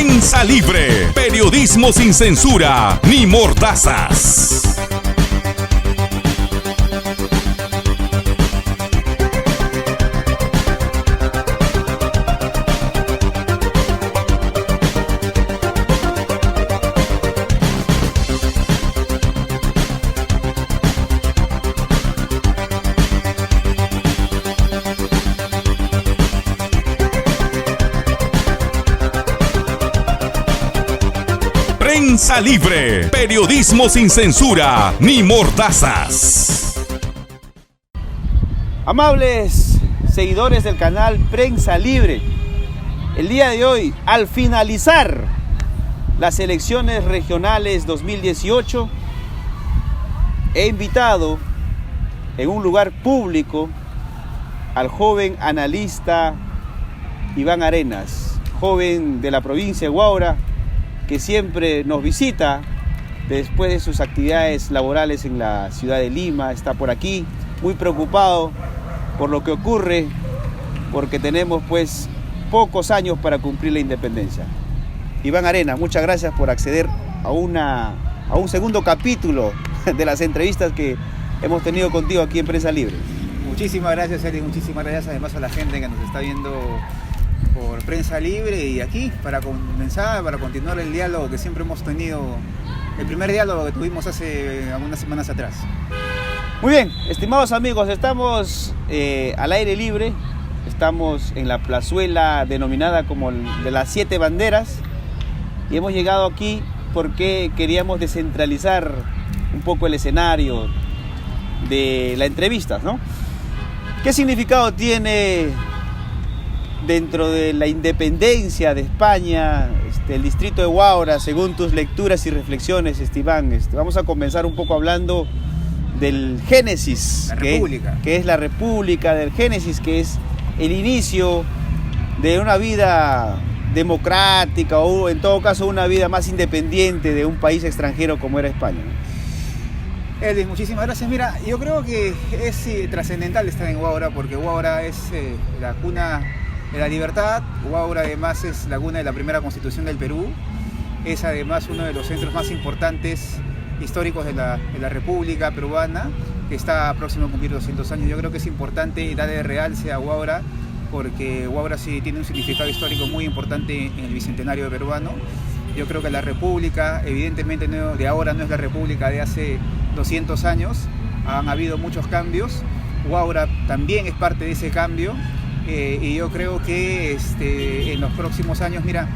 Prensa Libre. Periodismo sin censura ni mordazas. Prensa Libre. Periodismo sin censura ni mordazas. Amables seguidores del canal Prensa Libre, el día de hoy, al finalizar las elecciones regionales 2018, he invitado en un lugar público al joven analista Iván Arenas, joven de la provincia de Huaura, que siempre nos visita después de sus actividades laborales en la ciudad de Lima. Está por aquí muy preocupado por lo que ocurre, porque tenemos pues pocos años para cumplir la independencia. Iván Arenas, muchas gracias por acceder a un segundo capítulo de las entrevistas que hemos tenido contigo aquí en Prensa Libre. Muchísimas gracias, Eli, muchísimas gracias además a la gente que nos está viendo por Prensa Libre y aquí para comenzar, para continuar el diálogo que siempre hemos tenido, el primer diálogo que tuvimos hace algunas semanas atrás. Muy bien, estimados amigos, estamos al aire libre, estamos en la plazuela denominada como de las 7 banderas y hemos llegado aquí porque queríamos descentralizar un poco el escenario de la entrevista, ¿no? ¿Qué significado tiene dentro de la independencia de España, el distrito de Huaura, según tus lecturas y reflexiones, Iván? Vamos a comenzar un poco hablando del Génesis, que es la República, del Génesis, que es el inicio de una vida democrática o en todo caso una vida más independiente de un país extranjero como era España. Eli, muchísimas gracias. Mira, yo creo que es trascendental estar en Huaura porque Huaura es la cuna de la libertad. Huaura además es la cuna de la primera constitución del Perú, es además uno de los centros más importantes históricos de la República Peruana, que está próximo a cumplir 200 años. Yo creo que es importante darle realce a Huaura porque Huaura sí tiene un significado histórico muy importante en el bicentenario peruano. Yo creo que la República, evidentemente de ahora no es la República de hace 200 años, han habido muchos cambios, Huaura también es parte de ese cambio. Y yo creo que en los próximos años, mira,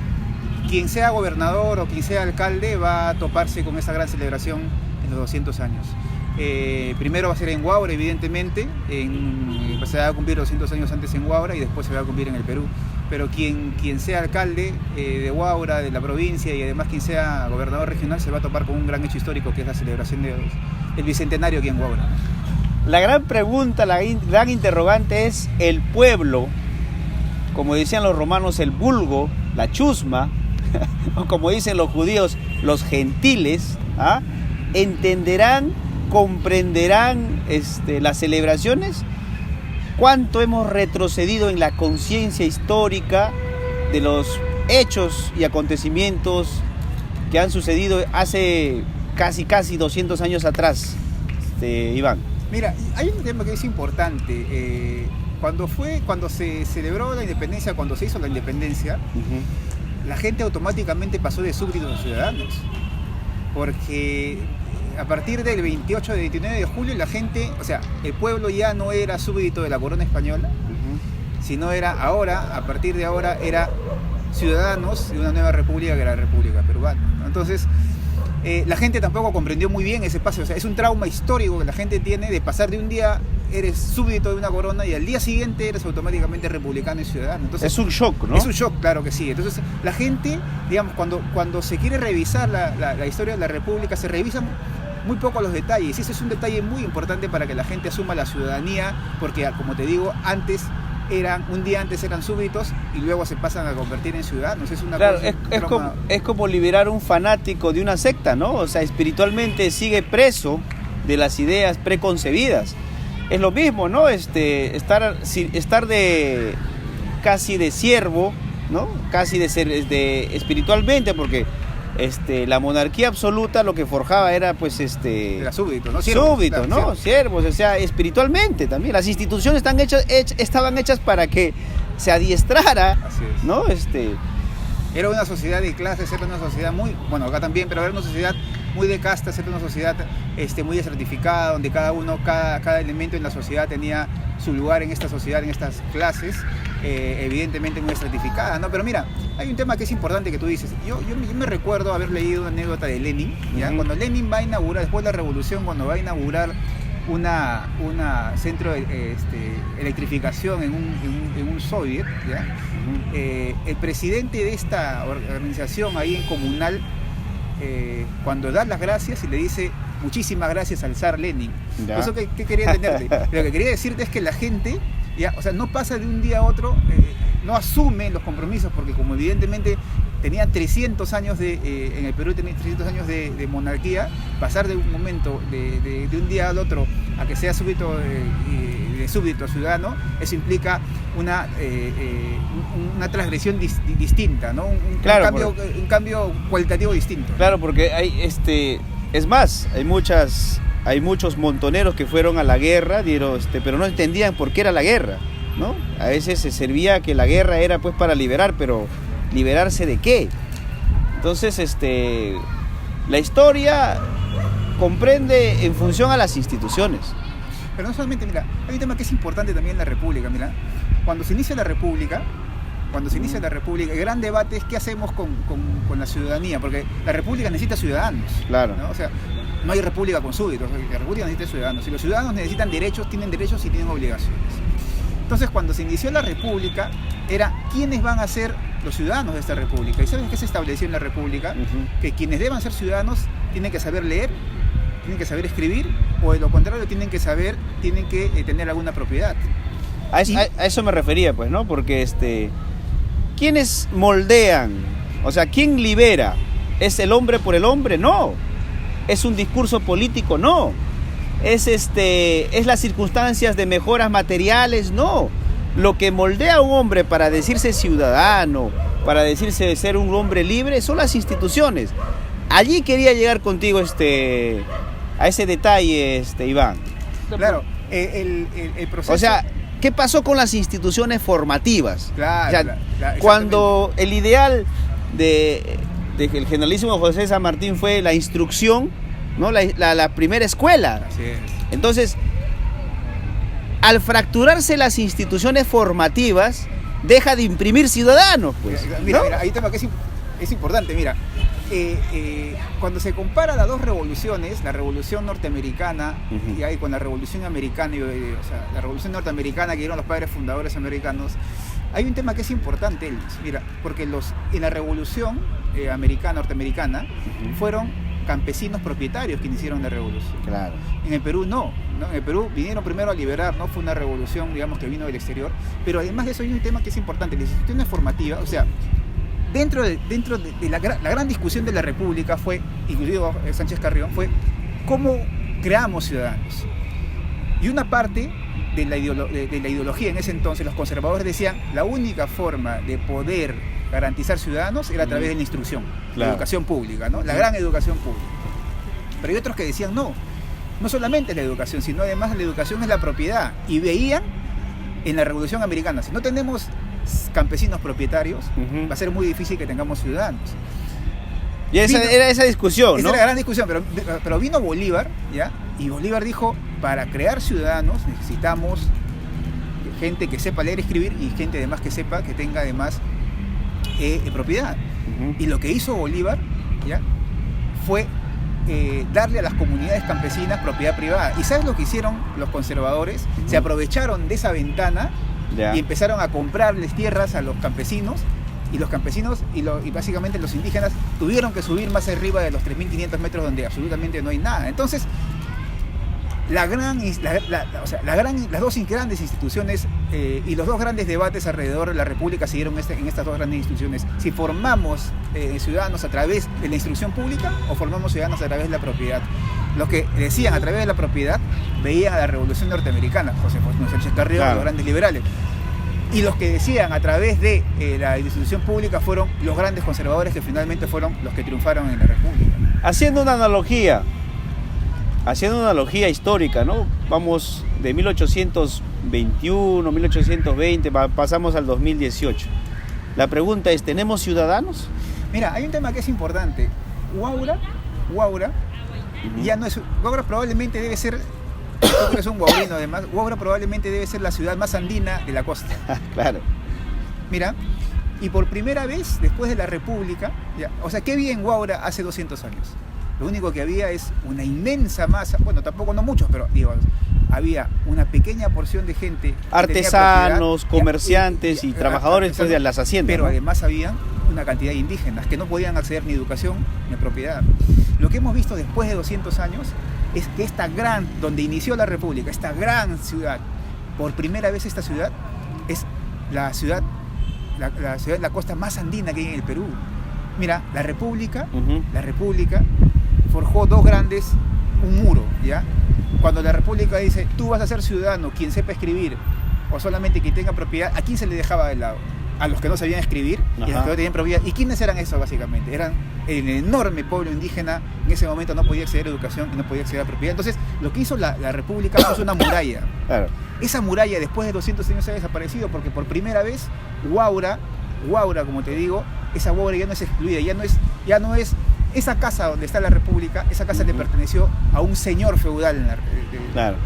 quien sea gobernador o quien sea alcalde va a toparse con esta gran celebración en los 200 años. Primero va a ser en Huaura, evidentemente, se va a cumplir 200 años antes en Huaura y después se va a cumplir en el Perú. Pero quien sea alcalde de Huaura, de la provincia y además quien sea gobernador regional se va a topar con un gran hecho histórico que es la celebración del bicentenario aquí en Huaura. La gran pregunta, la gran interrogante es el pueblo, como decían los romanos, el vulgo, la chusma, o como dicen los judíos, los gentiles, ¿ah? ¿Entenderán, comprenderán las celebraciones? ¿Cuánto hemos retrocedido en la conciencia histórica de los hechos y acontecimientos que han sucedido hace casi 200 años atrás, Iván? Mira, hay un tema que es importante. Cuando se celebró la independencia, cuando se hizo la independencia, la gente automáticamente pasó de súbditos a ciudadanos. Porque a partir del 28 de 29 de julio la gente, o sea, el pueblo ya no era súbdito de la corona española, sino era ahora, a partir de ahora, era ciudadanos de una nueva república que era la República Peruana. Entonces, la gente tampoco comprendió muy bien ese paso. O sea, es un trauma histórico que la gente tiene de pasar de un día eres súbdito de una corona y al día siguiente eres automáticamente republicano y ciudadano. Entonces, es un shock, ¿no? Es un shock, claro que sí. Entonces la gente, digamos, cuando se quiere revisar la historia de la República, se revisan muy poco los detalles. Y ese es un detalle muy importante para que la gente asuma la ciudadanía, porque como te digo, un día antes eran súbditos y luego se pasan a convertir en ciudadanos. Es una claro, cosa, es como liberar un fanático de una secta, ¿no? O sea, espiritualmente sigue preso de las ideas preconcebidas. Es lo mismo, ¿no? Estar de casi de siervo ¿no? Casi espiritualmente, porque la monarquía absoluta lo que forjaba era pues Era súbdito, ¿no? súbditos, claro, ¿no? Siervos, o sea, espiritualmente también. Las instituciones estaban hechas para que se adiestrara, Así es. ¿no? Era una sociedad de clases, era una sociedad muy, bueno, acá también, pero era una sociedad muy de castas, era una sociedad muy estratificada, donde cada elemento en la sociedad tenía su lugar en esta sociedad, en estas clases, evidentemente muy estratificada, ¿no? Pero mira, hay un tema que es importante que tú dices. Yo me recuerdo haber leído una anécdota de Lenin, ¿ya? Cuando Lenin va a inaugurar, después de la revolución, cuando va a inaugurar una centro de electrificación en un soviet, ¿ya? El presidente de esta organización ahí en comunal, cuando da las gracias y le dice muchísimas gracias al zar Lenin. ¿Ya? ¿Eso qué quería entenderte? Lo que quería decirte es que la gente, ¿ya? O sea, no pasa de un día a otro, no asume los compromisos, porque como evidentemente tenía 300 años en el Perú tenía 300 años de monarquía, pasar de un momento, de un día al otro, a que sea súbdito de súbdito a ciudadano, eso implica una transgresión distinta, ¿no? Un cambio cualitativo distinto. Claro, porque hay es más, hay muchos montoneros que fueron a la guerra, pero no entendían por qué era la guerra, ¿no? A veces se servía que la guerra era pues para liberar, pero ¿liberarse de qué? Entonces, la historia comprende en función a las instituciones. Pero no solamente, mira, hay un tema que es importante también en la República, mira. Cuando se inicia la República, el gran debate es qué hacemos con la ciudadanía, porque la República necesita ciudadanos. Claro. ¿No? O sea, no hay república con súbditos, la República necesita ciudadanos. Y los ciudadanos necesitan derechos, tienen derechos y tienen obligaciones. Entonces, cuando se inició la República, era quiénes van a ser los ciudadanos de esta República. ¿Y sabes qué se estableció en la República? Que quienes deban ser ciudadanos tienen que saber leer, tienen que saber escribir, o de lo contrario tienen que tener alguna propiedad. A eso me refería, pues, ¿no? Porque ¿quiénes moldean? O sea, ¿quién libera? ¿Es el hombre por el hombre? No. ¿Es un discurso político? No. ¿Es las circunstancias de mejoras materiales? No. Lo que moldea a un hombre para decirse ciudadano, para decirse ser un hombre libre, son las instituciones. Allí quería llegar contigo a ese detalle, Iván. Claro, el proceso... O sea, ¿qué pasó con las instituciones formativas? Claro, o sea, cuando el ideal del generalísimo José San Martín fue la instrucción, ¿no? La primera escuela. Así es. Entonces, al fracturarse las instituciones formativas, deja de imprimir ciudadanos, pues. Mira, ¿no? mira, hay un tema que es importante, mira. Cuando se compara las dos revoluciones, la revolución norteamericana y con la revolución americana, o sea, la revolución norteamericana que dieron los padres fundadores americanos, hay un tema que es importante, Elvis, mira, porque en la revolución norteamericana fueron campesinos propietarios quienes hicieron la revolución. Claro. En el Perú no. En el Perú vinieron primero a liberar, no fue una revolución, digamos, que vino del exterior, pero además de eso hay un tema que es importante, las instituciones formativas, o sea, dentro de la gran discusión de la República fue, incluido Sánchez Carrión, fue cómo creamos ciudadanos. Y una parte de la ideología en ese entonces, los conservadores decían, la única forma de poder garantizar ciudadanos era a través de la instrucción, la educación pública, ¿no? La gran educación pública. Pero hay otros que decían, no solamente la educación, sino además la educación es la propiedad. Y veían en la Revolución Americana, si no tenemos campesinos propietarios, va a ser muy difícil que tengamos ciudadanos. Y era esa discusión, ¿no? Esa era la gran discusión, pero vino Bolívar, ¿ya? Y Bolívar dijo, para crear ciudadanos necesitamos gente que sepa leer y escribir y gente además que sepa, que tenga además propiedad. Y lo que hizo Bolívar, ¿ya? Fue darle a las comunidades campesinas propiedad privada. ¿Y sabes lo que hicieron los conservadores? Se aprovecharon de esa ventana y empezaron a comprarles tierras a los campesinos, y los campesinos y básicamente los indígenas tuvieron que subir más arriba de los 3.500 metros donde absolutamente no hay nada. Entonces, las dos grandes instituciones y los dos grandes debates alrededor de la República se dieron en estas dos grandes instituciones. Si formamos ciudadanos a través de la instrucción pública o formamos ciudadanos a través de la propiedad. Los que decían a través de la propiedad veían a la Revolución Norteamericana, José Sánchez Carrión, los grandes liberales. Y los que decían a través de la institución pública fueron los grandes conservadores que finalmente fueron los que triunfaron en la República. Haciendo una analogía histórica, ¿no? Vamos de 1821, 1820, pasamos al 2018. La pregunta es, ¿tenemos ciudadanos? Mira, hay un tema que es importante. Huaura ya no es... Huaura probablemente debe ser... Yo creo que es un huaurino además. Huaura probablemente debe ser la ciudad más andina de la costa. Claro. Mira, y por primera vez después de la República, o sea, ¿qué había en Huaura hace 200 años? Lo único que había es una inmensa masa, bueno, tampoco no muchos, pero digo, había una pequeña porción de gente, artesanos, comerciantes y trabajadores pues, de las haciendas. Pero ¿no? además había una cantidad de indígenas que no podían acceder ni a educación ni a propiedad. Lo que hemos visto después de 200 años es que donde inició la República, esta gran ciudad, por primera vez esta ciudad es la ciudad de la costa más andina que hay en el Perú. Mira, la República forjó un muro, ¿ya? Cuando la República dice, tú vas a ser ciudadano, quien sepa escribir, o solamente quien tenga propiedad, ¿a quién se le dejaba de lado? A los que no sabían escribir y a los que no tenían propiedad. ¿Y quiénes eran esos básicamente? Eran el enorme pueblo indígena, en ese momento no podía acceder a educación y no podía acceder a propiedad. Entonces, lo que hizo la República fue una muralla. Claro. Esa muralla después de 200 años ha desaparecido porque por primera vez Huaura, como te digo, esa Huaura ya no es excluida, ya no es esa casa donde está la República, esa casa le perteneció a un señor feudal. Claro.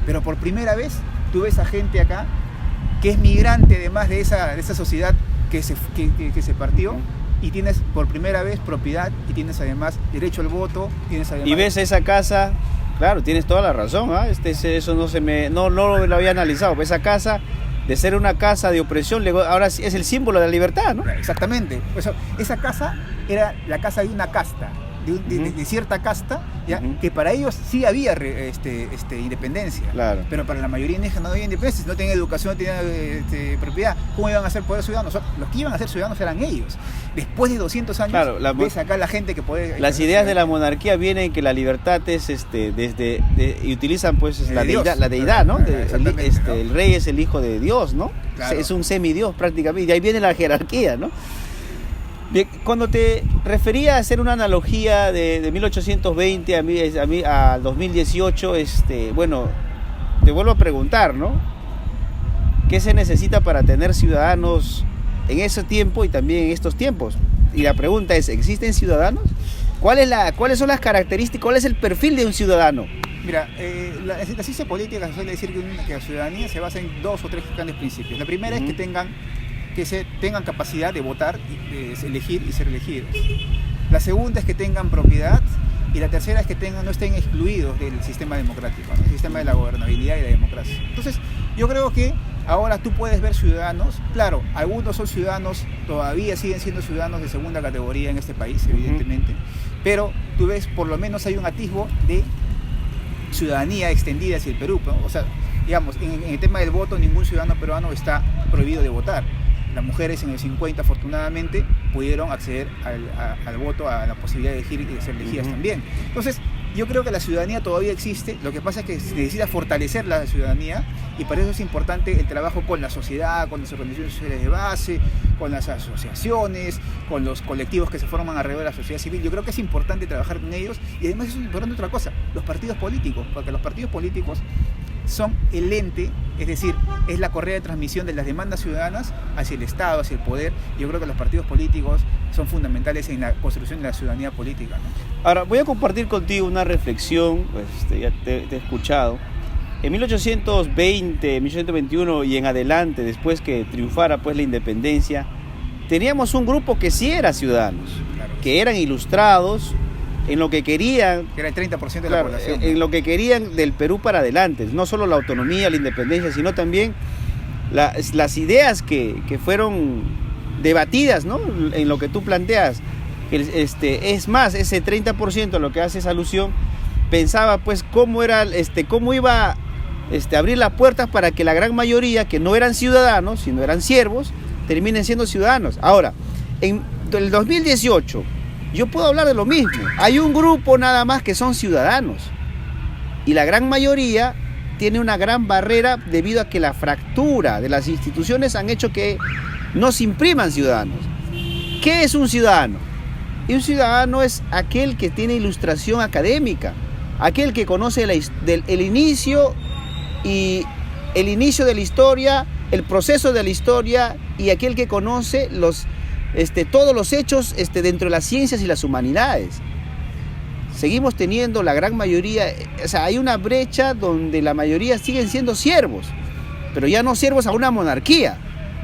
Pero por primera vez tú ves a gente acá que es migrante además de esa sociedad que se partió, y tienes por primera vez propiedad y tienes además derecho al voto, y ves esa casa, claro, tienes toda la razón, eso no lo había analizado, esa casa de ser una casa de opresión, ahora es el símbolo de la libertad, ¿no? Exactamente. Esa casa era la casa de una casta, de cierta casta, ¿ya? Que para ellos sí había independencia. Claro. Pero para la mayoría indígena no había independencia, no tenían educación, no tenían propiedad. ¿Cómo iban a ser poder ciudadanos? Los que iban a ser ciudadanos eran ellos. Después de 200 años, claro, ves acá la gente que puede... Las ideas de la monarquía vienen que la libertad es y utilizan pues la deidad, ¿no? El rey es el hijo de Dios, ¿no? Claro. Es un semidios prácticamente, y ahí viene la jerarquía, ¿no? Bien, cuando te refería a hacer una analogía de 1820 a 2018, bueno, te vuelvo a preguntar, ¿no? ¿Qué se necesita para tener ciudadanos en ese tiempo y también en estos tiempos? Y la pregunta es, ¿existen ciudadanos? ¿Cuáles son las características? ¿Cuál es el perfil de un ciudadano? Mira, la ciencia política suele decir que la ciudadanía se basa en 2 o 3 grandes principios. La primera es que tengan capacidad de votar, de elegir y ser elegidos. La segunda es que tengan propiedad, y la tercera es que no estén excluidos del sistema democrático, ¿no? El sistema de la gobernabilidad y la democracia. Entonces, yo creo que ahora tú puedes ver ciudadanos, claro, algunos son ciudadanos, todavía siguen siendo ciudadanos de segunda categoría en este país, evidentemente, pero tú ves, por lo menos hay un atisbo de ciudadanía extendida hacia el Perú, ¿no? O sea, digamos, en el tema del voto, ningún ciudadano peruano está prohibido de votar. Las mujeres en el 50, afortunadamente, pudieron acceder al voto, a la posibilidad de elegir y de ser elegidas también. Entonces, yo creo que la ciudadanía todavía existe, lo que pasa es que se necesita fortalecer la ciudadanía, y para eso es importante el trabajo con la sociedad, con las organizaciones sociales de base, con las asociaciones, con los colectivos que se forman alrededor de la sociedad civil. Yo creo que es importante trabajar con ellos, y además es importante otra cosa, los partidos políticos, porque los partidos políticos son el ente, es decir, es la correa de transmisión de las demandas ciudadanas hacia el Estado, hacia el poder. Yo creo que los partidos políticos son fundamentales en la construcción de la ciudadanía política, ¿no? Ahora, voy a compartir contigo una reflexión, pues, ya te he escuchado. En 1820, 1821 y en adelante, después que triunfara pues la independencia, teníamos un grupo que sí era ciudadanos, claro, que eran ilustrados en lo que querían, que era el 30% de la población, en lo que querían del Perú para adelante, no solo la autonomía, la independencia, sino también las ideas que fueron debatidas, ¿no? En lo que tú planteas, es más, ese 30% a lo que haces alusión, pensaba pues cómo iba a abrir las puertas para que la gran mayoría, que no eran ciudadanos, sino eran siervos, terminen siendo ciudadanos. Ahora, en el 2018, yo puedo hablar de lo mismo. Hay un grupo nada más que son ciudadanos, y la gran mayoría tiene una gran barrera debido a que la fractura de las instituciones han hecho que no se impriman ciudadanos. ¿Qué es un ciudadano? Y un ciudadano es aquel que tiene ilustración académica, aquel que conoce el inicio de la historia, el proceso de la historia, y aquel que conoce todos los hechos dentro de las ciencias y las humanidades. Seguimos teniendo la gran mayoría, o sea, hay una brecha donde la mayoría siguen siendo siervos, pero ya no siervos a una monarquía,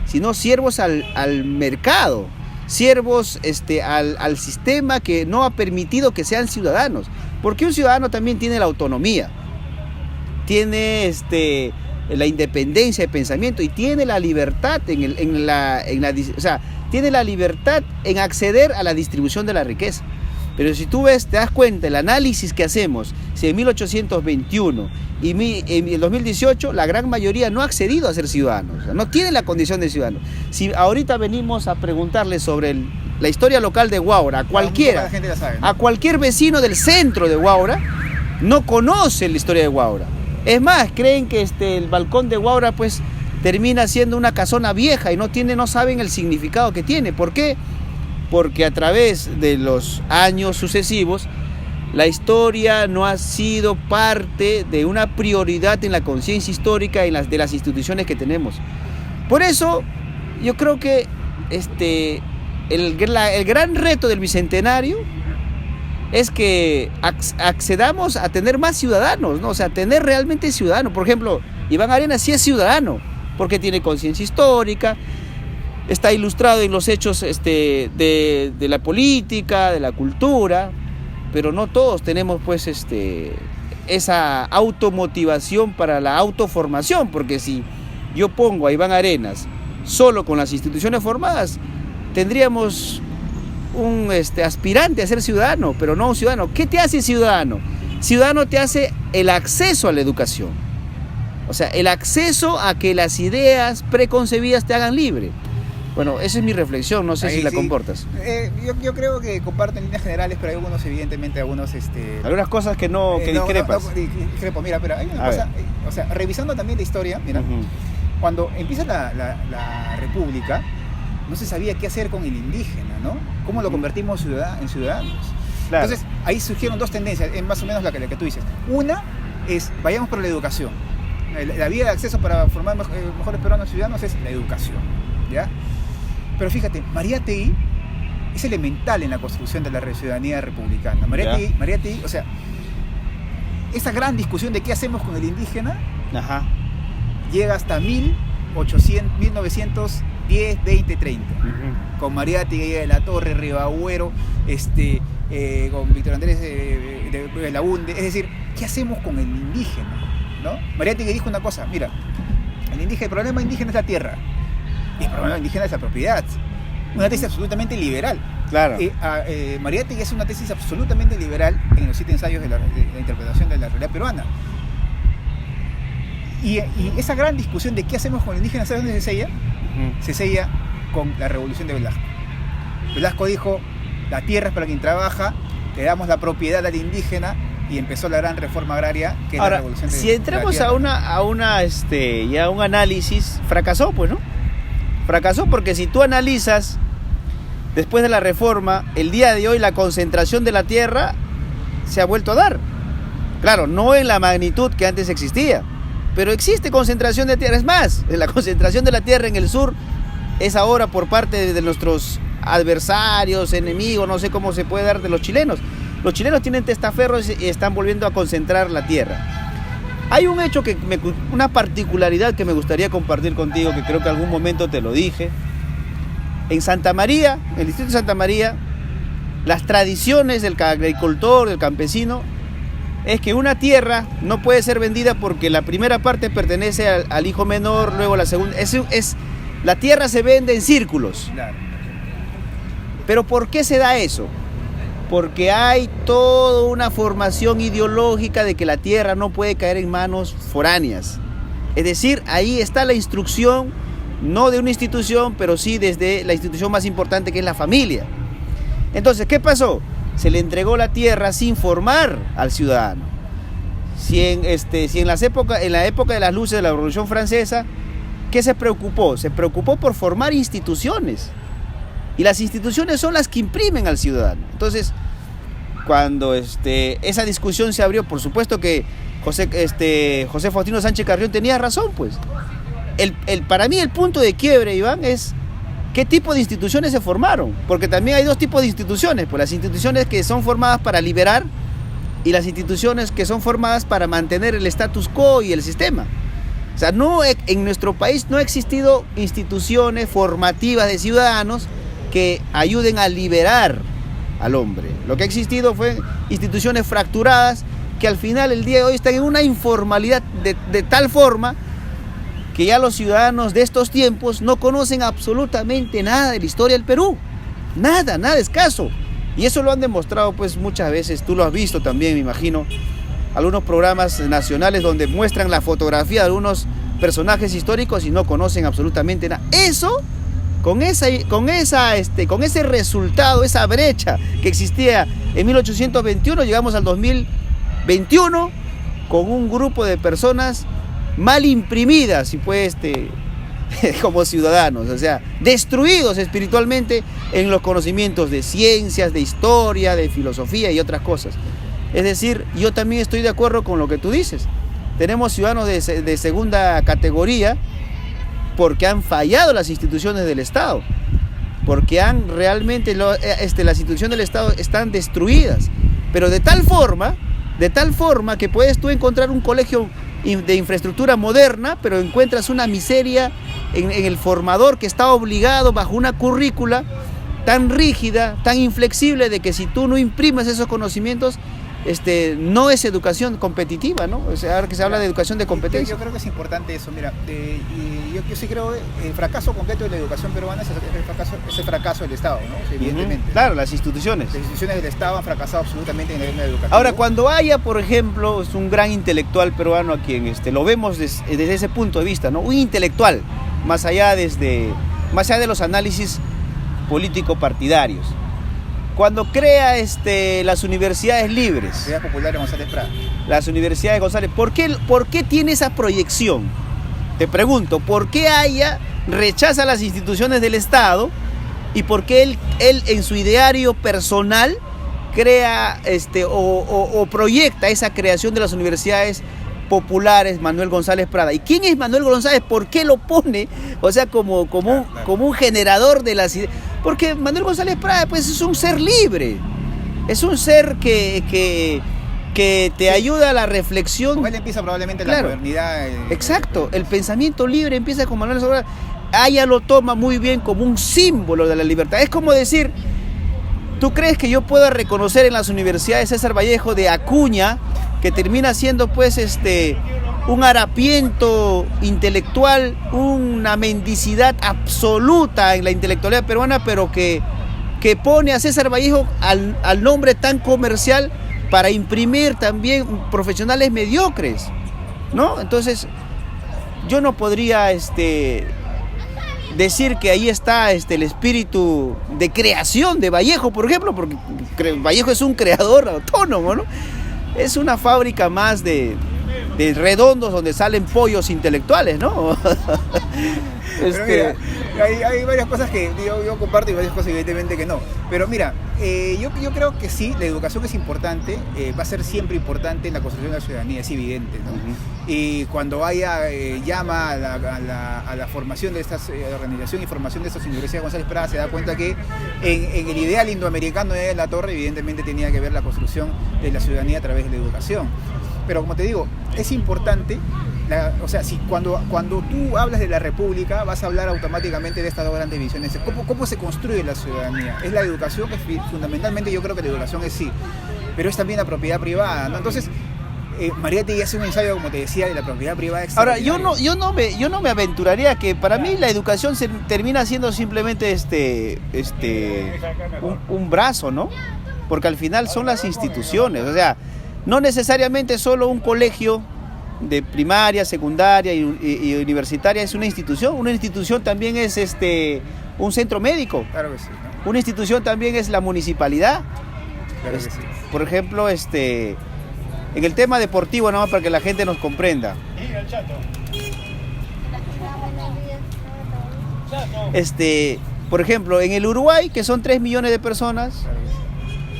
sino siervos al mercado, siervos al sistema que no ha permitido que sean ciudadanos, porque un ciudadano también tiene la autonomía, tiene la independencia de pensamiento y tiene la libertad tiene la libertad en acceder a la distribución de la riqueza. Pero si tú ves, te das cuenta, el análisis que hacemos, si en 1821 y en el 2018, la gran mayoría no ha accedido a ser ciudadanos, o sea, no tienen la condición de ciudadanos. Si ahorita venimos a preguntarle sobre la historia local de Huaura, a cualquiera, la gente la sabe, ¿no? A cualquier vecino del centro de Huaura, no conoce la historia de Huaura. Es más, creen que el balcón de Huaura pues termina siendo una casona vieja y no saben el significado que tiene. ¿Por qué? Porque a través de los años sucesivos, la historia no ha sido parte de una prioridad en la conciencia histórica de las instituciones que tenemos. Por eso, yo creo que el gran reto del Bicentenario es que accedamos a tener más ciudadanos, ¿no? O sea, tener realmente ciudadanos. Por ejemplo, Iván Arenas sí es ciudadano, porque tiene conciencia histórica, está ilustrado en los hechos de la política, de la cultura, pero no todos tenemos pues esa automotivación para la autoformación, porque si yo pongo a Iván Arenas solo con las instituciones formadas, tendríamos un aspirante a ser ciudadano, pero no un ciudadano. ¿Qué te hace ciudadano? Ciudadano te hace el acceso a la educación, o sea, el acceso a que las ideas preconcebidas te hagan libre. Bueno, esa es mi reflexión, no sé si la comportas. Yo creo que comparten líneas generales, pero hay algunos, evidentemente, algunas cosas que discrepas. Discrepo, mira, pero hay una cosa, o sea, revisando también la historia, mira, cuando empieza la República, no se sabía qué hacer con el indígena, ¿no? ¿Cómo lo convertimos en ciudadanos? Claro. Entonces, ahí surgieron dos tendencias, es más o menos la que tú dices. Una es, vayamos por la educación. La vía de acceso para formar mejores peruanos ciudadanos es la educación, ¿ya? Pero fíjate, Mariátegui es elemental en la construcción de la ciudadanía republicana. Mariátegui, o sea, esa gran discusión de qué hacemos con el indígena, llega hasta 1910, 20, 30. Con Mariátegui de la Torre, Ribagüero, con Víctor Andrés de Belaúnde. Es decir, ¿qué hacemos con el indígena? ¿No? Mariátegui dijo una cosa, mira, el problema indígena es la tierra. Y el problema indígena es la propiedad. Una tesis absolutamente liberal. Claro. Mariátegui es una tesis absolutamente liberal en los 7 ensayos de la interpretación de la realidad peruana. Y esa gran discusión de qué hacemos con el indígena, ¿sabes dónde se sella? Se sella con la revolución de Velasco. Velasco dijo, la tierra es para quien trabaja, le damos la propiedad al indígena, y empezó la gran reforma agraria, que es la revolución de la tierra. Si entramos a un análisis, fracasó, pues, ¿no? Fracasó porque si tú analizas, después de la reforma, el día de hoy la concentración de la tierra se ha vuelto a dar. Claro, no en la magnitud que antes existía, pero existe concentración de tierra. Es más, la concentración de la tierra en el sur es ahora por parte de nuestros adversarios, enemigos, no sé cómo se puede dar, de los chilenos. Los chilenos tienen testaferros y están volviendo a concentrar la tierra. Hay un hecho una particularidad que me gustaría compartir contigo, que creo que algún momento te lo dije. En Santa María, en el distrito de Santa María, las tradiciones del agricultor, del campesino, es que una tierra no puede ser vendida porque la primera parte pertenece al hijo menor, luego la segunda. La tierra se vende en círculos. Claro. ¿Pero por qué se da eso? Porque hay toda una formación ideológica de que la tierra no puede caer en manos foráneas. Es decir, ahí está la instrucción, no de una institución, pero sí desde la institución más importante, que es la familia. Entonces, ¿qué pasó? Se le entregó la tierra sin formar al ciudadano. Si en la época de las luces de la Revolución Francesa, ¿qué se preocupó? Se preocupó por formar instituciones. Y las instituciones son las que imprimen al ciudadano. Entonces, cuando esa discusión se abrió, por supuesto que José Faustino Sánchez Carrión tenía razón, pues. Para mí el punto de quiebre, Iván, es qué tipo de instituciones se formaron. Porque también hay dos tipos de instituciones, pues las instituciones que son formadas para liberar y las instituciones que son formadas para mantener el status quo y el sistema. O sea, en nuestro país no ha existido instituciones formativas de ciudadanos que ayuden a liberar al hombre. Lo que ha existido fue instituciones fracturadas que al final, el día de hoy, están en una informalidad de tal forma que ya los ciudadanos de estos tiempos no conocen absolutamente nada de la historia del Perú. Nada escaso. Y eso lo han demostrado pues muchas veces, tú lo has visto también, me imagino, algunos programas nacionales donde muestran la fotografía de algunos personajes históricos y no conocen absolutamente nada. Eso, con ese resultado, esa brecha que existía en 1821, llegamos al 2021 con un grupo de personas mal imprimidas y pues como ciudadanos, o sea, destruidos espiritualmente en los conocimientos de ciencias, de historia, de filosofía y otras cosas. Es decir, yo también estoy de acuerdo con lo que tú dices. Tenemos ciudadanos de segunda categoría porque han fallado las instituciones del Estado, porque realmente las instituciones del Estado están destruidas, pero de tal forma que puedes tú encontrar un colegio de infraestructura moderna, pero encuentras una miseria en el formador que está obligado bajo una currícula tan rígida, tan inflexible, de que si tú no imprimes esos conocimientos, no es educación competitiva, ¿no? O sea, ahora que se habla de educación de competencia. Yo creo que es importante eso, mira, yo sí creo que el fracaso concreto de la educación peruana es el fracaso del Estado, ¿no? Evidentemente. Claro, las instituciones. Las instituciones del Estado han fracasado absolutamente en el tema educativo. Ahora, cuando haya, por ejemplo, es un gran intelectual peruano a quien lo vemos desde ese punto de vista, ¿no? Un intelectual, más allá de los análisis político-partidarios. Cuando crea las universidades libres, Universidad Popular de González Prada. Las universidades de González, ¿por qué tiene esa proyección? Te pregunto, ¿por qué rechaza las instituciones del Estado y por qué él en su ideario personal crea o proyecta esa creación de las universidades populares Manuel González Prada? ¿Y quién es Manuel González? ¿Por qué lo pone? O sea, como un generador de las ideas. Porque Manuel González Prada pues es un ser libre, es un ser que te ayuda a la reflexión. Como él empieza probablemente la modernidad. Exacto, el pensamiento libre empieza con Manuel González Prada. Ella lo toma muy bien como un símbolo de la libertad. Es como decir, ¿tú crees que yo pueda reconocer en las universidades César Vallejo de Acuña, que termina siendo pues un harapiento intelectual, una mendicidad absoluta en la intelectualidad peruana, pero que pone a César Vallejo al nombre tan comercial para imprimir también profesionales mediocres, ¿no? Entonces, yo no podría decir que ahí está el espíritu de creación de Vallejo, por ejemplo, porque Vallejo es un creador autónomo, ¿no? Es una fábrica más de redondos donde salen pollos intelectuales, ¿no? Pero mira, hay varias cosas que yo comparto y varias cosas evidentemente que no. Pero mira, yo creo que sí, la educación es importante, va a ser siempre importante en la construcción de la ciudadanía, es evidente, ¿no? Y cuando haya llama a la formación de estas organizaciones y formación de estas universidades, González Prada se da cuenta que en el ideal indoamericano de La Torre evidentemente tenía que ver la construcción de la ciudadanía a través de la educación. Pero como te digo, es importante, o sea, si cuando tú hablas de la República vas a hablar automáticamente de estas dos grandes visiones. ¿Cómo se construye la ciudadanía? Es la educación, que fundamentalmente yo creo que la educación es sí, pero es también la propiedad privada, ¿no? Entonces, Mariátegui hace un ensayo, como te decía, de la propiedad privada. Ahora, yo no me aventuraría que para mí la educación termina siendo simplemente un brazo, ¿no? Porque al final son las instituciones, o sea, no necesariamente solo un colegio de primaria, secundaria y universitaria es una institución también es un centro médico. Claro que sí, ¿no? Una institución también es la municipalidad. Claro que sí. Por ejemplo, En el tema deportivo, nada más para que la gente nos comprenda. Por ejemplo, en el Uruguay, que son 3 millones de personas,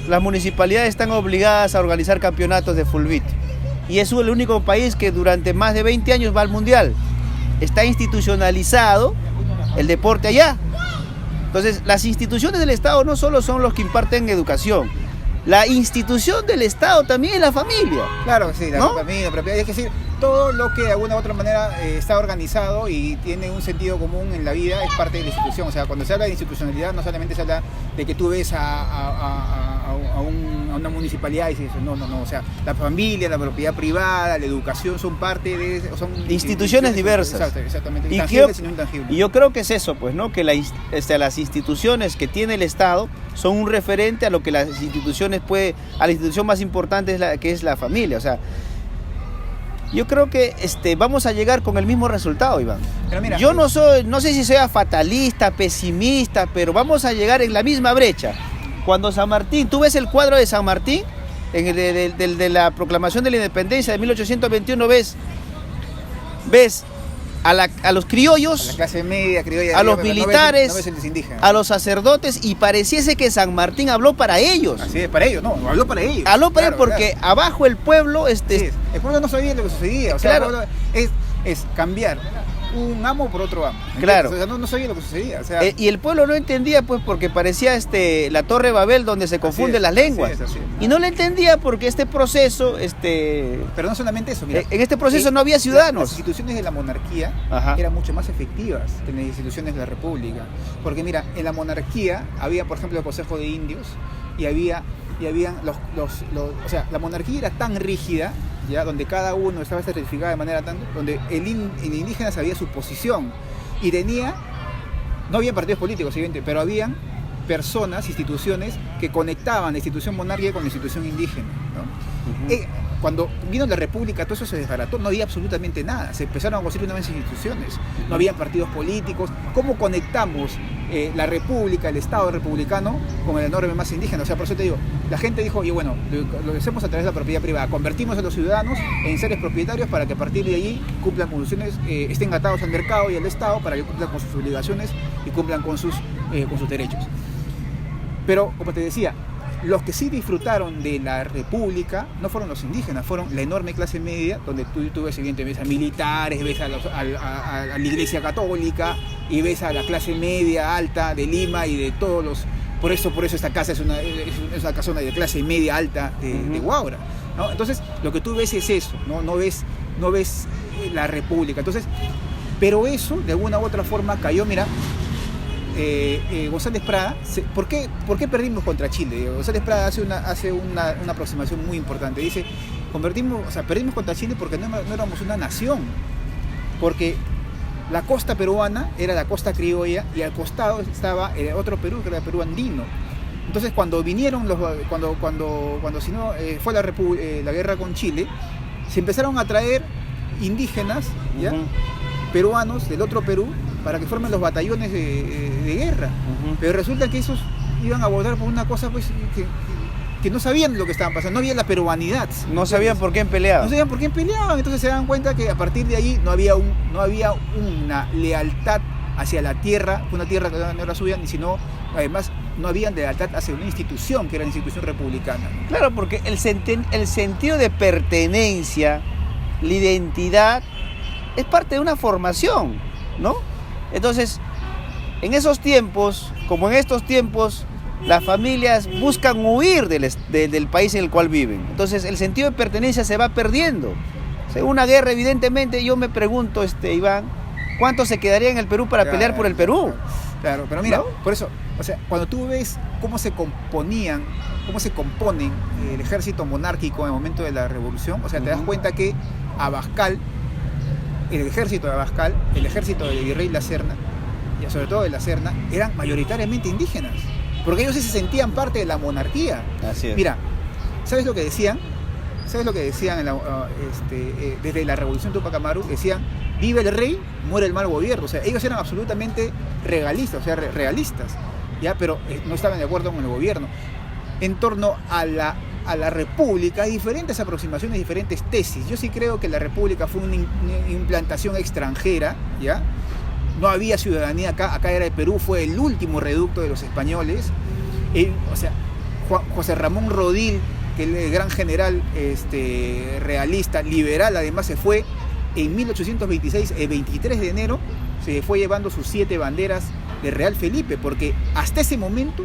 las municipalidades están obligadas a organizar campeonatos de fútbol. Y es el único país que durante más de 20 años va al mundial. Está institucionalizado el deporte allá. Entonces, las instituciones del Estado no solo son los que imparten educación. La institución del Estado también es la familia. Claro, sí, la ¿no? familia, la propiedad. Es decir, todo lo que de alguna u otra manera está organizado y tiene un sentido común en la vida es parte de la institución. O sea, cuando se habla de institucionalidad no solamente se habla de que tú ves a una municipalidad y dices, no. O sea, la familia, la propiedad privada, la educación son parte de... Son instituciones diversas. Exactamente. Y yo creo que es eso, pues, ¿no? Que las instituciones que tiene el Estado son un referente a lo que las instituciones a la institución más importante que es la familia. O sea, yo creo que vamos a llegar con el mismo resultado, Iván. Pero mira, yo no sé si sea fatalista, pesimista, pero vamos a llegar en la misma brecha. Cuando San Martín, tú ves el cuadro de San Martín, en el de la proclamación de la independencia de 1821, ves a los criollos, a la clase media, criolla, a los militares, no ves el indígena, a los sacerdotes, y pareciese que San Martín habló para ellos. Así es, para ellos, no, habló para ellos. Habló para ellos porque abajo el pueblo... Sí, el pueblo no sabía lo que sucedía, o sea, claro. El pueblo es cambiar un amo por otro amo. Claro. O sea, no sabía lo que sucedía. O sea, y el pueblo no entendía, pues, porque parecía la Torre de Babel donde se confunden las lenguas. Así es. Y no lo entendía porque este proceso... Pero no solamente eso, mira. En este proceso no había ciudadanos. Las instituciones de la monarquía eran mucho más efectivas que las instituciones de la república. Porque mira, en la monarquía había, por ejemplo, el Consejo de Indios y habían o sea, la monarquía era tan rígida, ya, donde cada uno estaba estratificado de manera tan, donde el indígena sabía su posición y no había partidos políticos, evidentemente, pero habían personas, instituciones que conectaban la institución monárquica con la institución indígena, ¿no? Cuando vino la república, todo eso se desbarató, no había absolutamente nada, se empezaron a construir nuevas instituciones, no había partidos políticos. ¿Cómo conectamos la república, el Estado republicano, con el enorme masa indígena? O sea, por eso te digo, la gente dijo, oye, bueno, lo hacemos a través de la propiedad privada, convertimos a los ciudadanos en seres propietarios para que a partir de allí cumplan con funciones, estén atados al mercado y al Estado para que cumplan con sus obligaciones y cumplan con sus derechos. Pero, como te decía, los que sí disfrutaron de la república no fueron los indígenas, fueron la enorme clase media, donde tú ves, evidentemente, ves a militares, ves a la iglesia católica y ves a la clase media alta de Lima y de todos los... Por eso esta casa es una casona de clase media alta de Huaura, ¿no? Entonces, lo que tú ves es eso, no ves la república. Entonces, pero eso, de alguna u otra forma, cayó, mira... González Prada, ¿por qué perdimos contra Chile? González Prada hace una aproximación muy importante. Dice, perdimos contra Chile porque no éramos una nación, porque la costa peruana era la costa criolla y al costado estaba otro Perú, que era el Perú andino. Entonces, cuando vinieron fue la guerra con Chile, se empezaron a traer indígenas, ¿ya? Peruanos del otro Perú, para que formen los batallones de guerra. Pero resulta que esos iban a votar por una cosa, pues, que no sabían lo que estaban pasando, no había la peruanidad. No sabían por quién peleaban. No sabían por quién peleaban, entonces se dan cuenta que a partir de ahí no había una lealtad hacia la tierra, una tierra que no era suya, sino además no había lealtad hacia una institución, que era la institución republicana. Claro, porque el sentido de pertenencia, la identidad, es parte de una formación, ¿no? Entonces, en esos tiempos, como en estos tiempos, las familias buscan huir del país en el cual viven. Entonces, el sentido de pertenencia se va perdiendo. En una guerra, evidentemente, yo me pregunto, Iván, ¿cuántos se quedarían en el Perú para pelear por el Perú? Claro, pero mira, ¿no? Por eso, o sea, cuando tú ves cómo se componen el ejército monárquico en el momento de la revolución, o sea, te das cuenta que Abascal, el ejército de Abascal, el ejército del virrey La Serna, y sobre todo de La Serna, eran mayoritariamente indígenas, porque ellos sí se sentían parte de la monarquía. Así es. Mira, ¿sabes lo que decían? Desde la Revolución Tupac Amaru? Decían, vive el rey, muere el mal gobierno. O sea, ellos eran absolutamente regalistas, o sea, realistas, ¿ya? Pero no estaban de acuerdo con el gobierno. En torno a la a la República hay diferentes aproximaciones, diferentes tesis. Yo sí creo que la República fue una implantación extranjera, ¿ya? No había ciudadanía acá era el Perú, fue el último reducto de los españoles. O sea, José Ramón Rodil, que el gran general realista, liberal, además se fue en 1826, el 23 de enero, se fue llevando sus 7 banderas de Real Felipe, porque hasta ese momento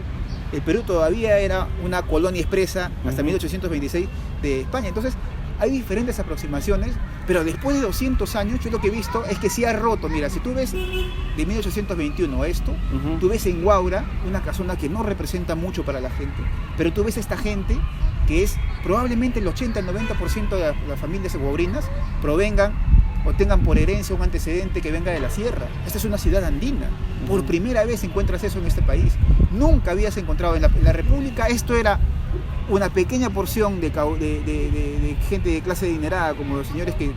el Perú todavía era una colonia expresa, hasta 1826 de España. Entonces hay diferentes aproximaciones, pero después de 200 años yo lo que he visto es que sí ha roto. Mira, si tú ves de 1821 esto, tú ves en Huaura una casona que no representa mucho para la gente, pero tú ves esta gente que es probablemente el 80, el 90% de las familias huaurinas provengan o tengan por herencia un antecedente que venga de la sierra. Esta es una ciudad andina. Por primera vez encuentras eso en este país. Nunca habías encontrado en la República. Esto era una pequeña porción de gente de clase adinerada, como los señores que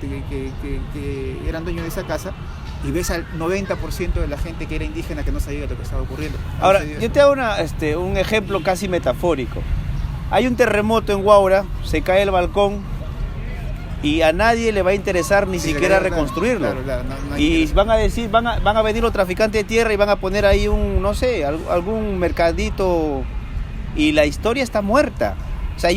eran dueños de esa casa, y ves al 90% de la gente que era indígena que no sabía lo que estaba ocurriendo. Ahora, yo te hago un ejemplo casi metafórico. Hay un terremoto en Huaura, se cae el balcón, y a nadie le va a interesar ni siquiera reconstruirlo. Claro, y van a decir, van a venir los traficantes de tierra y van a poner ahí algún mercadito, y la historia está muerta. O sea,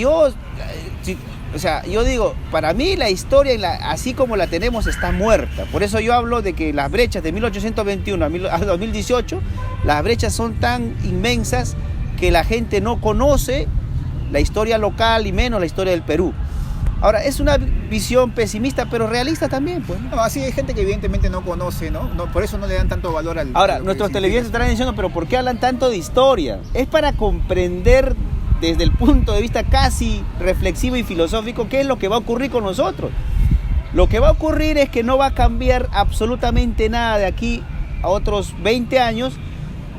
yo digo, para mí la historia, así como la tenemos, está muerta. Por eso yo hablo de que las brechas de 1821 a 2018, las brechas son tan inmensas que la gente no conoce la historia local y menos la historia del Perú. Ahora, es una visión pesimista, pero realista también, pues. No, así hay gente que evidentemente no conoce, ¿no? Por eso no le dan tanto valor al... Ahora, nuestros televidentes estarán diciendo, pero ¿por qué hablan tanto de historia? Es para comprender desde el punto de vista casi reflexivo y filosófico qué es lo que va a ocurrir con nosotros. Lo que va a ocurrir es que no va a cambiar absolutamente nada de aquí a otros 20 años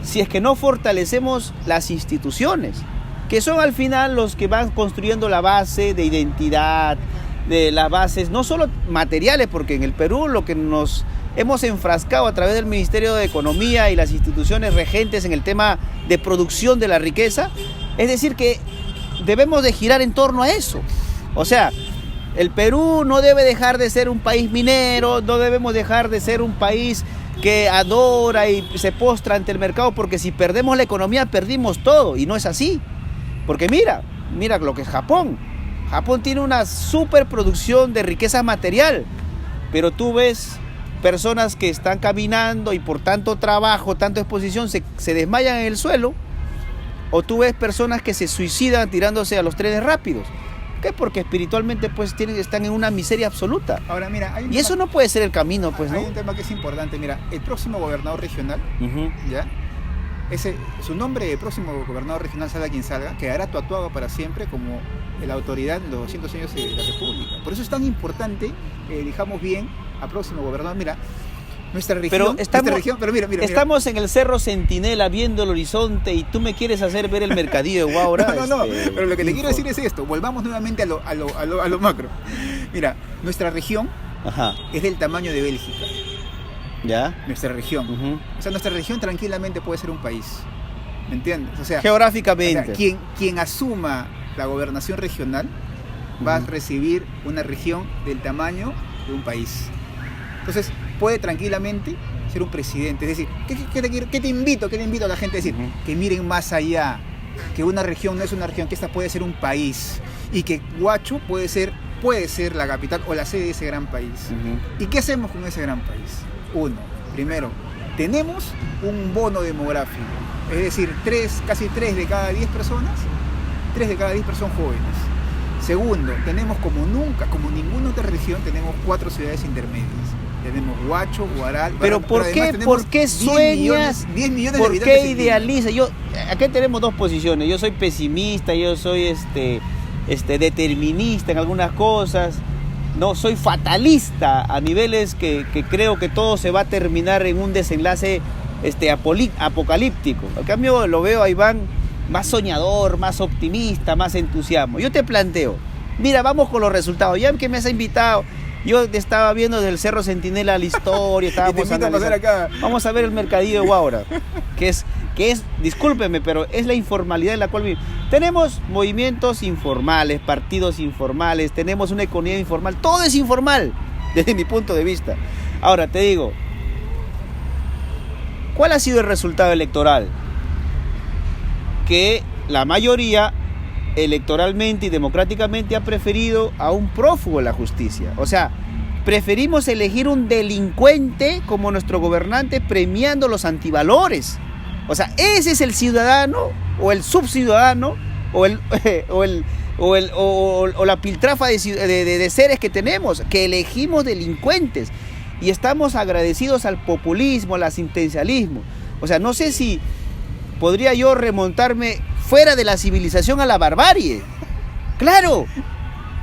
si es que no fortalecemos las instituciones, que son al final los que van construyendo la base de identidad, de las bases, no solo materiales, porque en el Perú lo que nos hemos enfrascado a través del Ministerio de Economía y las instituciones regentes en el tema de producción de la riqueza, es decir, que debemos de girar en torno a eso. O sea, el Perú no debe dejar de ser un país minero, no debemos dejar de ser un país que adora y se postra ante el mercado, porque si perdemos la economía, perdimos todo, y no es así. Porque mira lo que es Japón. Japón tiene una superproducción de riqueza material, pero tú ves personas que están caminando y por tanto trabajo, tanta exposición, se desmayan en el suelo, o tú ves personas que se suicidan tirándose a los trenes rápidos. ¿Qué? Porque espiritualmente pues están en una miseria absoluta. Ahora mira, y eso no puede ser el camino, pues, ¿no? Hay un tema que es importante. Mira, el próximo gobernador regional, ¿ya? Su nombre de próximo gobernador regional, salga quien salga, quedará tatuado para siempre como la autoridad en los 200 años de la República. Por eso es tan importante que elijamos bien al próximo gobernador. Mira, nuestra región, mira. Estamos en el Cerro Centinela viendo el horizonte y tú me quieres hacer ver el mercadillo de Huaura. No, pero lo que te quiero decir es esto. Volvamos nuevamente a lo macro. Mira, nuestra región es del tamaño de Bélgica. ¿Ya? Nuestra región. O sea, nuestra región tranquilamente puede ser un país. ¿Me entiendes? O sea, geográficamente. O sea, quien asuma la gobernación regional va a recibir una región del tamaño de un país. Entonces, puede tranquilamente ser un presidente. Es decir, ¿qué te invito a la gente a decir? Que miren más allá. Que una región no es una región, que esta puede ser un país. Y que Huacho puede ser la capital o la sede de ese gran país. ¿Y qué hacemos con ese gran país? Primero, tenemos un bono demográfico, es decir, casi 3 de cada 10 personas, 3 de cada 10 personas jóvenes. Segundo, tenemos como ninguna otra región, tenemos 4 ciudades intermedias. Tenemos Huacho, Huaral... Pero ¿por qué sueñas? 10 millones ¿Por de habitantes. ¿Qué idealizas? Aquí tenemos dos posiciones. Yo soy pesimista, yo soy determinista en algunas cosas. No, soy fatalista a niveles que creo que todo se va a terminar en un desenlace apocalíptico. En cambio lo veo a Iván más soñador, más optimista, más entusiasmo. Yo te planteo, mira, vamos con los resultados. Ya que me has invitado, yo te estaba viendo desde el Cerro Centinela la historia, vamos a ver el mercadillo de Huaura, que es que es, discúlpeme, pero es la informalidad en la cual vivimos. Tenemos movimientos informales, partidos informales, tenemos una economía informal, todo es informal desde mi punto de vista. Ahora te digo, ¿cuál ha sido el resultado electoral? Que la mayoría electoralmente y democráticamente ha preferido a un prófugo en la justicia. O sea, preferimos elegir un delincuente como nuestro gobernante premiando los antivalores. O sea, ese es el ciudadano o el subciudadano o la piltrafa de seres que tenemos, que elegimos delincuentes y estamos agradecidos al populismo, al asistencialismo. O sea, no sé si podría yo remontarme fuera de la civilización a la barbarie. Claro,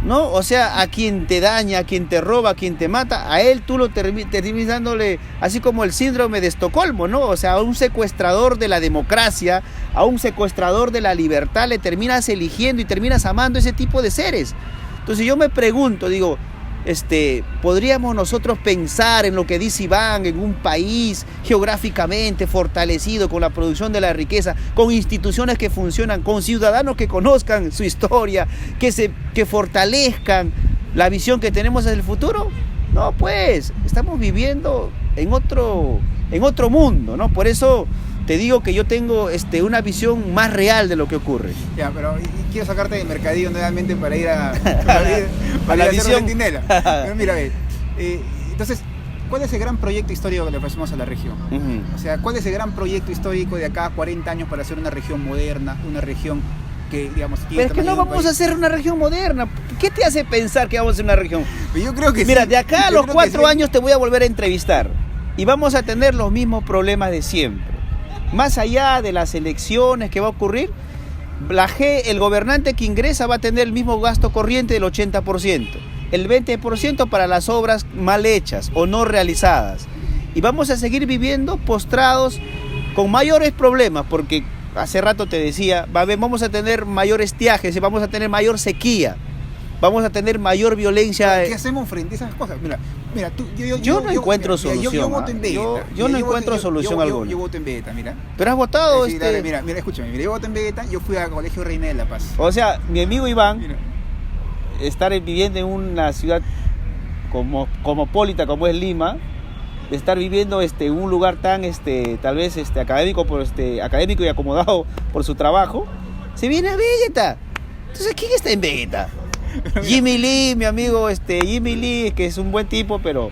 ¿no? O sea, a quien te daña, a quien te roba, a quien te mata, a él tú lo terminas dándole, así como el síndrome de Estocolmo, ¿no? O sea, a un secuestrador de la democracia, a un secuestrador de la libertad, le terminas eligiendo y terminas amando ese tipo de seres. Entonces yo me pregunto, digo, ¿podríamos nosotros pensar en lo que dice Iván, en un país geográficamente fortalecido con la producción de la riqueza, con instituciones que funcionan, con ciudadanos que conozcan su historia, que fortalezcan la visión que tenemos hacia el futuro? No, pues, estamos viviendo en otro mundo, ¿no? Por eso te digo que yo tengo una visión más real de lo que ocurre. Ya, pero quiero sacarte del mercadillo nuevamente para ir a la visión. Centinela. Pero mira, entonces, ¿cuál es el gran proyecto histórico que le ofrecemos a la región? O sea, ¿cuál es el gran proyecto histórico de acá a 40 años para hacer una región moderna, una región que, digamos... Pero es que no vamos a hacer una región moderna. ¿Qué te hace pensar que vamos a hacer una región? Yo creo que mira, sí. De acá a los 4 años te voy a volver a entrevistar y vamos a tener los mismos problemas de siempre. Más allá de las elecciones que va a ocurrir, el gobernante que ingresa va a tener el mismo gasto corriente del 80%, el 20% para las obras mal hechas o no realizadas. Y vamos a seguir viviendo postrados con mayores problemas, porque hace rato te decía, vamos a tener mayor estiaje, vamos a tener mayor sequía, vamos a tener mayor violencia. ¿Qué hacemos frente a esas cosas? Mira, yo no encuentro solución. Yo voto en Vegeta. Yo no encuentro solución alguna. Yo voto en Vegeta, mira. Pero has votado Mira, escúchame, yo voto en Vegeta, yo fui al Colegio Reina de la Paz. O sea, mi amigo Iván, estar viviendo en una ciudad cosmopolita como es Lima, estar viviendo en un lugar tan tal vez académico y acomodado por su trabajo, se viene a Vegeta. Entonces, ¿quién está en Vegeta? Jimmy Lee, mi amigo Jimmy Lee, que es un buen tipo, pero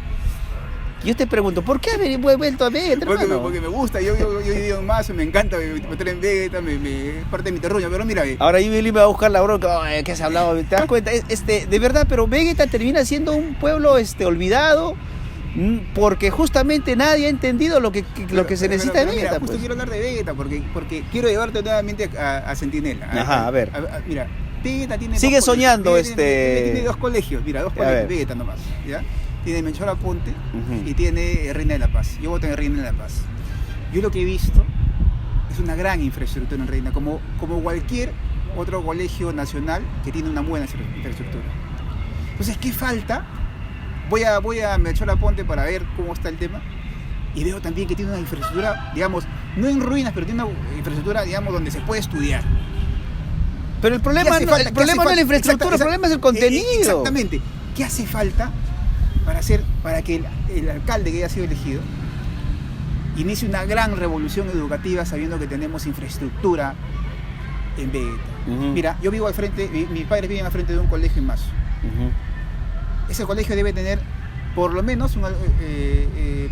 yo te pregunto, ¿por qué has vuelto a Vegeta, hermano? Porque me gusta, yo vivo más, me encanta meter en Vegeta, es parte de mi terruño, pero mira. Ahora Jimmy Lee me va a buscar la bronca, ¿qué has hablado? ¿Te das cuenta? De verdad, pero Vegeta termina siendo un pueblo olvidado, porque justamente nadie ha entendido lo que se necesita de Vegeta. Mira, justo quiero hablar de Vegeta, porque quiero llevarte nuevamente a Centinela. Ajá, a ver. Mira, Vegeta tiene... Sigue soñando Tiene 2 colegios, mira, 2 colegios, Vegeta nomás, ¿ya? Tiene Melchor Aponte y tiene Reina de la Paz. Yo voto en Reina de la Paz. Yo lo que he visto es una gran infraestructura en Reina, como cualquier otro colegio nacional que tiene una buena infraestructura. Entonces, ¿qué falta? Voy a Melchor Aponte para ver cómo está el tema y veo también que tiene una infraestructura, digamos, no en ruinas, pero tiene una infraestructura, digamos, donde se puede estudiar. Pero el problema no es la infraestructura, el problema es el contenido. Exactamente. ¿Qué hace falta para que el alcalde que haya sido elegido inicie una gran revolución educativa sabiendo que tenemos infraestructura en Vegeta? Mira, yo vivo al frente, mis padres viven al frente de un colegio en Mazo. Ese colegio debe tener por lo menos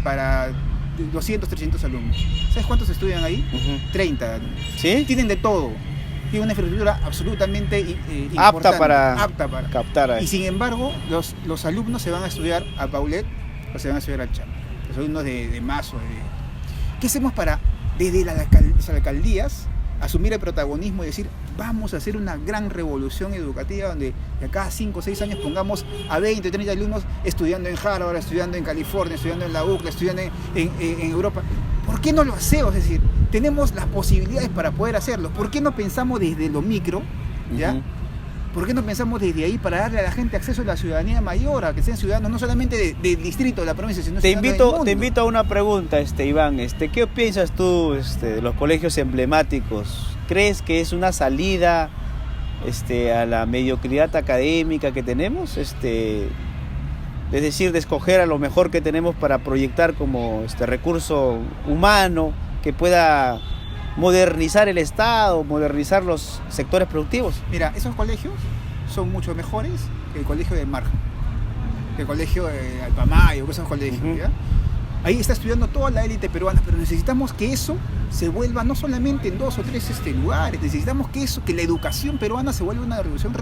para 200, 300 alumnos. ¿Sabes cuántos estudian ahí? 30 alumnos. ¿Sí? Tienen de todo. Tiene una infraestructura absolutamente apta para captar. Y sin embargo, los alumnos se van a estudiar a Paulet o se van a estudiar al Cham. Los alumnos de Mazo. ¿Qué hacemos para, desde las alcaldías, asumir el protagonismo y decir, vamos a hacer una gran revolución educativa donde de acá a 5 o 6 años pongamos a 20 o 30 alumnos estudiando en Harvard, estudiando en California, estudiando en la UCLA, estudiando en Europa? ¿Por qué no lo hacemos? Es decir, tenemos las posibilidades para poder hacerlo. ¿Por qué no pensamos desde lo micro? ¿Ya? ¿Por qué no pensamos desde ahí para darle a la gente acceso a la ciudadanía mayor, a que sean ciudadanos no solamente del distrito, de la provincia, sino ciudadanos del mundo? Te invito a una pregunta, Iván. ¿Qué piensas tú de los colegios emblemáticos? ¿Crees que es una salida a la mediocridad académica que tenemos? Es decir, de escoger a lo mejor que tenemos para proyectar como recurso humano que pueda modernizar el Estado, modernizar los sectores productivos. Mira, esos colegios son mucho mejores que el colegio de Marja, que el colegio de Alpamayo, que esos colegios, ¿ya? Ahí está estudiando toda la élite peruana, pero necesitamos que eso se vuelva no solamente en 2 o 3 lugares, necesitamos que la educación peruana se vuelva una revolución,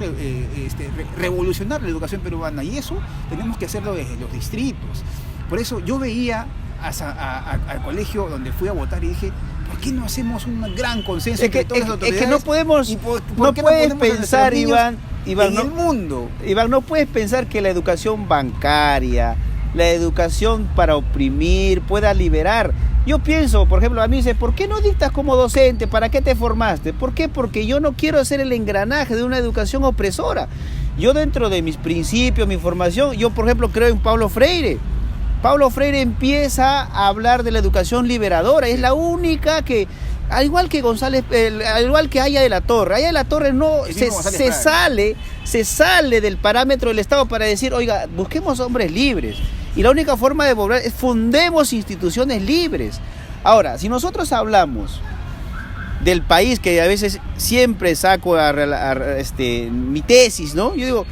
revolucionar la educación peruana, y eso tenemos que hacerlo desde los distritos. Por eso yo veía al colegio donde fui a votar y dije, ¿por qué no hacemos un gran consenso entre todas las autoridades? Es que no podemos, no puedes pensar, Iván, en el mundo. Iván, no puedes pensar que la educación bancaria, la educación para oprimir, pueda liberar. Yo pienso, por ejemplo, a mí dice, ¿por qué no dictas como docente? ¿Para qué te formaste? ¿Por qué? Porque yo no quiero hacer el engranaje de una educación opresora. Yo dentro de mis principios, mi formación, yo por ejemplo creo en Paulo Freire. Paulo Freire empieza a hablar de la educación liberadora, es la única que, al igual que al igual que Haya de la Torre no se sale del parámetro del Estado para decir, oiga, busquemos hombres libres. Y la única forma de volver es fundemos instituciones libres. Ahora, si nosotros hablamos del país, que a veces siempre saco mi tesis, ¿no? Yo digo,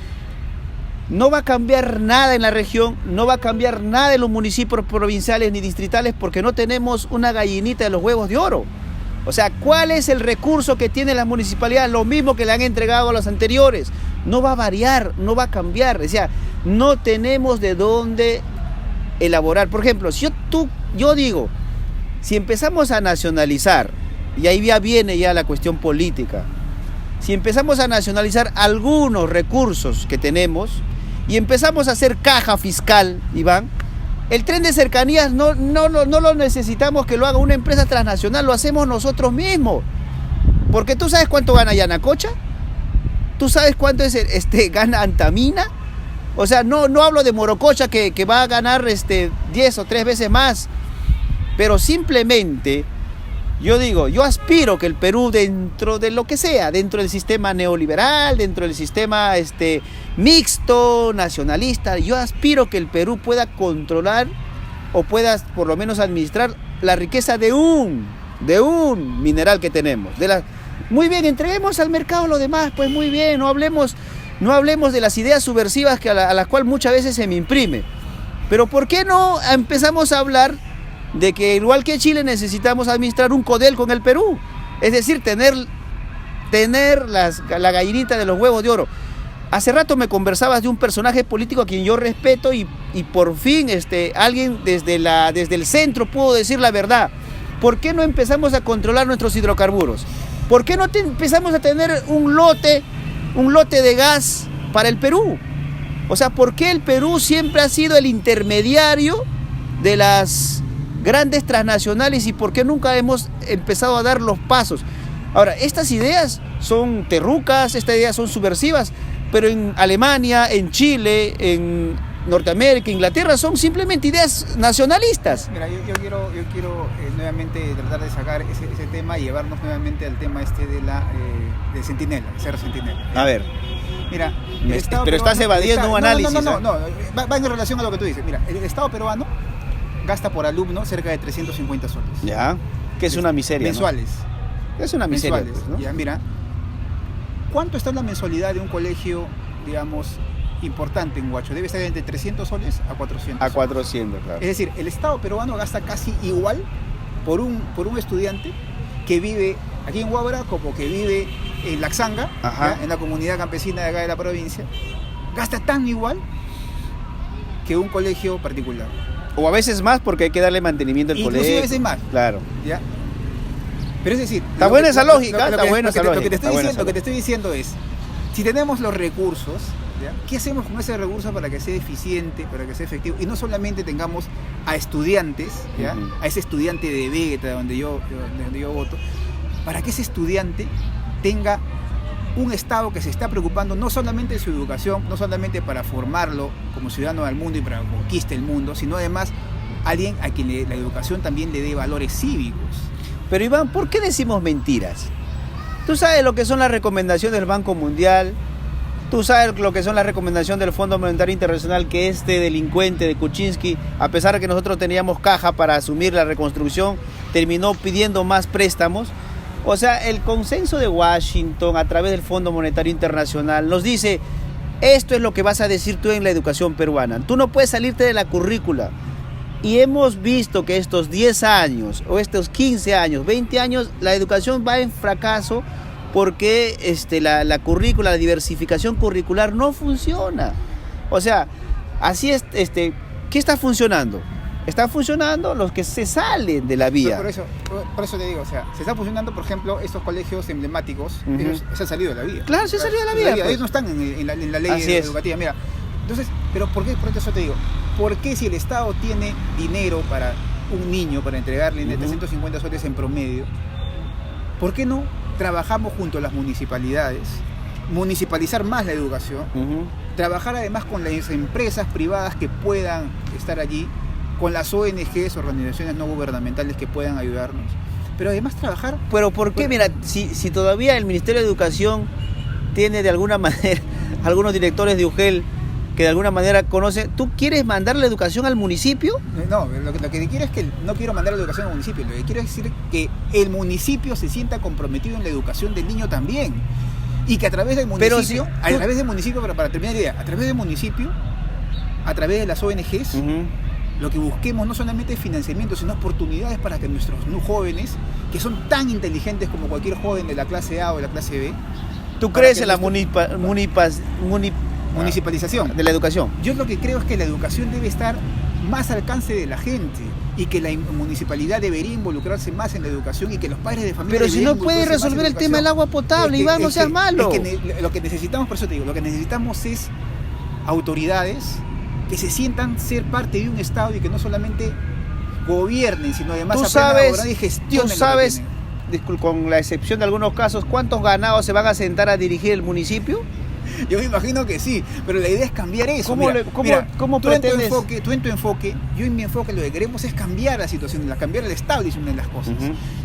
no va a cambiar nada en la región, no va a cambiar nada en los municipios provinciales ni distritales porque no tenemos una gallinita de los huevos de oro. O sea, ¿cuál es el recurso que tiene la municipalidad? Lo mismo que le han entregado a los anteriores. No va a variar, no va a cambiar. O sea, no tenemos de dónde elaborar. Por ejemplo, si yo digo, si empezamos a nacionalizar, y ahí ya viene ya la cuestión política, si empezamos a nacionalizar algunos recursos que tenemos y empezamos a hacer caja fiscal, Iván, el tren de cercanías no lo necesitamos que lo haga una empresa transnacional, lo hacemos nosotros mismos. Porque tú sabes cuánto gana Yanacocha, tú sabes cuánto gana Antamina. O sea, no hablo de Morococha que va a ganar 10 o 3 veces más, pero simplemente yo digo, yo aspiro que el Perú, dentro de lo que sea, dentro del sistema neoliberal, dentro del sistema mixto, nacionalista, yo aspiro que el Perú pueda controlar o pueda por lo menos administrar la riqueza de un mineral que tenemos. Muy bien, entreguemos al mercado lo demás, pues muy bien, no hablemos de las ideas subversivas a las cuales muchas veces se me imprime. Pero ¿por qué no empezamos a hablar de que igual que Chile necesitamos administrar un CODEL con el Perú? Es decir, tener la gallinita de los huevos de oro. Hace rato me conversabas de un personaje político a quien yo respeto y por fin alguien desde el centro pudo decir la verdad. ¿Por qué no empezamos a controlar nuestros hidrocarburos? ¿Por qué no empezamos a tener un lote de gas para el Perú? O sea, ¿por qué el Perú siempre ha sido el intermediario de las grandes transnacionales y por qué nunca hemos empezado a dar los pasos? Ahora, estas ideas son terrucas, estas ideas son subversivas, pero en Alemania, en Chile, en Norteamérica, Inglaterra, son simplemente ideas nacionalistas. Mira, yo quiero nuevamente tratar de sacar ese tema y llevarnos nuevamente al tema de Centinela, el Cerro Centinela. A ver. Mira, pero estás evadiendo un análisis. No, va en relación a lo que tú dices. Mira, el Estado peruano gasta por alumno cerca de 350 soles. Ya, que es una miseria, mensuales. ¿no? Es una miseria. Mensuales, pues, ¿no? Ya, mira, ¿cuánto está la mensualidad de un colegio, digamos, importante en Huacho? Debe estar entre 300 soles a 400 A 400, claro. Es decir, el Estado peruano gasta casi igual por un estudiante que vive aquí en Huaura como que vive en Laxanga, en la comunidad campesina de acá de la provincia. Gasta tan igual que un colegio particular. O a veces más porque hay que darle mantenimiento al colegio. Inclusive a veces más. Claro. ¿Ya? Pero es decir... Está buena esa lógica, está buena esa lógica. Lo que te estoy diciendo es, si tenemos los recursos, ¿ya? ¿Qué hacemos con ese recurso para que sea eficiente, para que sea efectivo? Y no solamente tengamos a estudiantes, ¿ya? A ese estudiante de Vegeta, donde yo voto, para que ese estudiante tenga un Estado que se está preocupando no solamente de su educación, no solamente para formarlo como ciudadano del mundo y para que conquiste el mundo, sino además alguien a quien la educación también le dé valores cívicos. Pero Iván, ¿por qué decimos mentiras? Tú sabes lo que son las recomendaciones del Banco Mundial, tú sabes lo que son las recomendaciones del Fondo Monetario Internacional, que este delincuente de Kuczynski, a pesar de que nosotros teníamos caja para asumir la reconstrucción, terminó pidiendo más préstamos. O sea, el consenso de Washington a través del Fondo Monetario Internacional nos dice, esto es lo que vas a decir tú en la educación peruana. Tú no puedes salirte de la currícula. Y hemos visto que estos 10 años, o estos 15 años, 20 años, la educación va en fracaso porque la currícula, la diversificación curricular no funciona. O sea, así es, ¿qué está funcionando? Están funcionando los que se salen de la vía. Por eso te digo, o sea, se está funcionando, por ejemplo, estos colegios emblemáticos, ellos se han salido de la vía. Claro, se han salido de la vía. Pues. Ellos no están en la ley educativa. Mira, entonces, pero ¿por qué? Por eso te digo, ¿por qué si el Estado tiene dinero para un niño, para entregarle 350 soles en promedio, por qué no trabajamos junto a las municipalidades, municipalizar más la educación, trabajar además con las empresas privadas que puedan estar allí, con las ONGs, organizaciones no gubernamentales que puedan ayudarnos, pero además trabajar... Pero ¿por qué? Mira, si todavía el Ministerio de Educación tiene de alguna manera algunos directores de UGEL que de alguna manera conocen, ¿tú quieres mandar la educación al municipio? No, lo que quiero es que no quiero mandar la educación al municipio, lo que quiero es decir que el municipio se sienta comprometido en la educación del niño también, y que a través del municipio, para terminar la idea, a través del municipio, a través de las ONGs, lo que busquemos no solamente es financiamiento, sino oportunidades para que nuestros jóvenes, que son tan inteligentes como cualquier joven de la clase A o de la clase B... ¿Tú crees en la municipalización de la educación? Yo lo que creo es que la educación debe estar más al alcance de la gente y que la municipalidad debería involucrarse más en la educación y que los padres de familia... Pero si no puede resolver el tema del agua potable, Iván, no seas malo. Lo que necesitamos, por eso te digo, lo que necesitamos es autoridades que se sientan ser parte de un Estado y que no solamente gobiernen, sino además aprendan a gobernar y gestionen. Tú sabes, con la excepción de algunos casos, ¿cuántos ganados se van a sentar a dirigir el municipio? Yo me imagino que sí, pero la idea es cambiar eso. ¿Cómo pretendes? Tú en tu enfoque, yo en mi enfoque, lo que queremos es cambiar la situación, cambiar el establishment de las cosas.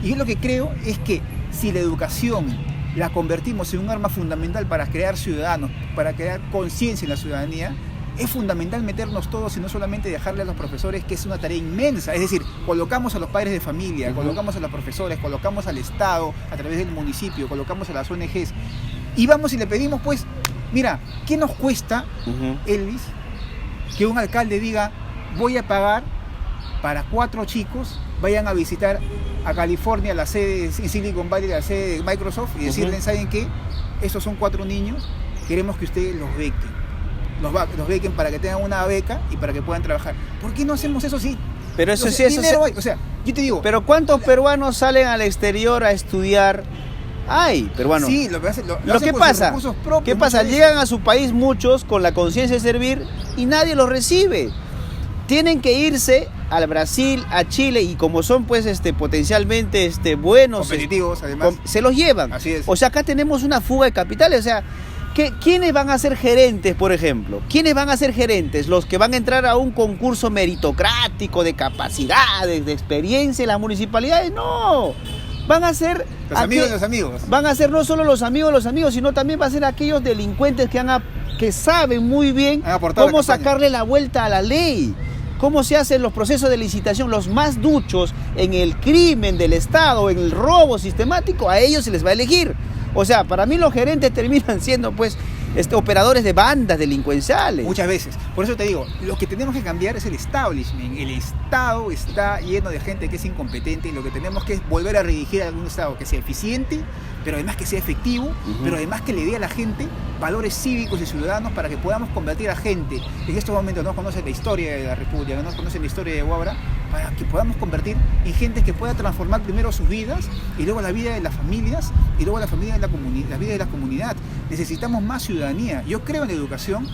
Y yo lo que creo es que si la educación la convertimos en un arma fundamental para crear ciudadanos, para crear conciencia en la ciudadanía, es fundamental meternos todos y no solamente dejarle a los profesores, que es una tarea inmensa. Es decir, colocamos a los padres de familia, colocamos a los profesores, colocamos al Estado a través del municipio, colocamos a las ONGs y vamos y le pedimos, pues, mira, ¿qué nos cuesta, Elvis, que un alcalde diga, voy a pagar para 4 chicos, vayan a visitar a California, la sede en Silicon Valley, la sede de Microsoft, y decirles, ¿saben qué? Estos son 4 niños, queremos que ustedes los bequen. Los bequen para que tengan una beca y para que puedan trabajar. ¿Por qué no hacemos eso así? Pero eso sí, o sea, yo te digo... Pero ¿cuántos peruanos salen al exterior a estudiar? Ay, peruanos. Sí, lo que pasa, ¿qué pasa? Llegan a su país muchos con la conciencia de servir y nadie los recibe. Tienen que irse al Brasil, a Chile, y como son pues potencialmente buenos, competitivos, además, se los llevan. Así es. O sea, acá tenemos una fuga de capitales. O sea, ¿quiénes van a ser gerentes, por ejemplo? ¿Quiénes van a ser gerentes? Los que van a entrar a un concurso meritocrático de capacidades, de experiencia en las municipalidades. No. Van a ser los amigos. Van a ser no solo los amigos, sino también va a ser aquellos delincuentes que saben muy bien cómo sacarle la vuelta a la ley, cómo se hacen los procesos de licitación. Los más duchos en el crimen del Estado, en el robo sistemático, a ellos se les va a elegir. O sea, para mí los gerentes terminan siendo pues operadores de bandas delincuenciales. Muchas veces. Por eso te digo, lo que tenemos que cambiar es el establishment. El Estado está lleno de gente que es incompetente y lo que tenemos que es volver a redirigir a un Estado que sea eficiente, pero además que sea efectivo, pero además que le dé a la gente valores cívicos y ciudadanos para que podamos convertir a gente que en estos momentos no conocen la historia de la República, que no conocen la historia de Huaura, para que podamos convertir en gente que pueda transformar primero sus vidas y luego la vida de las familias y luego la vida de la comunidad. Necesitamos más ciudadanía. Yo creo en la educación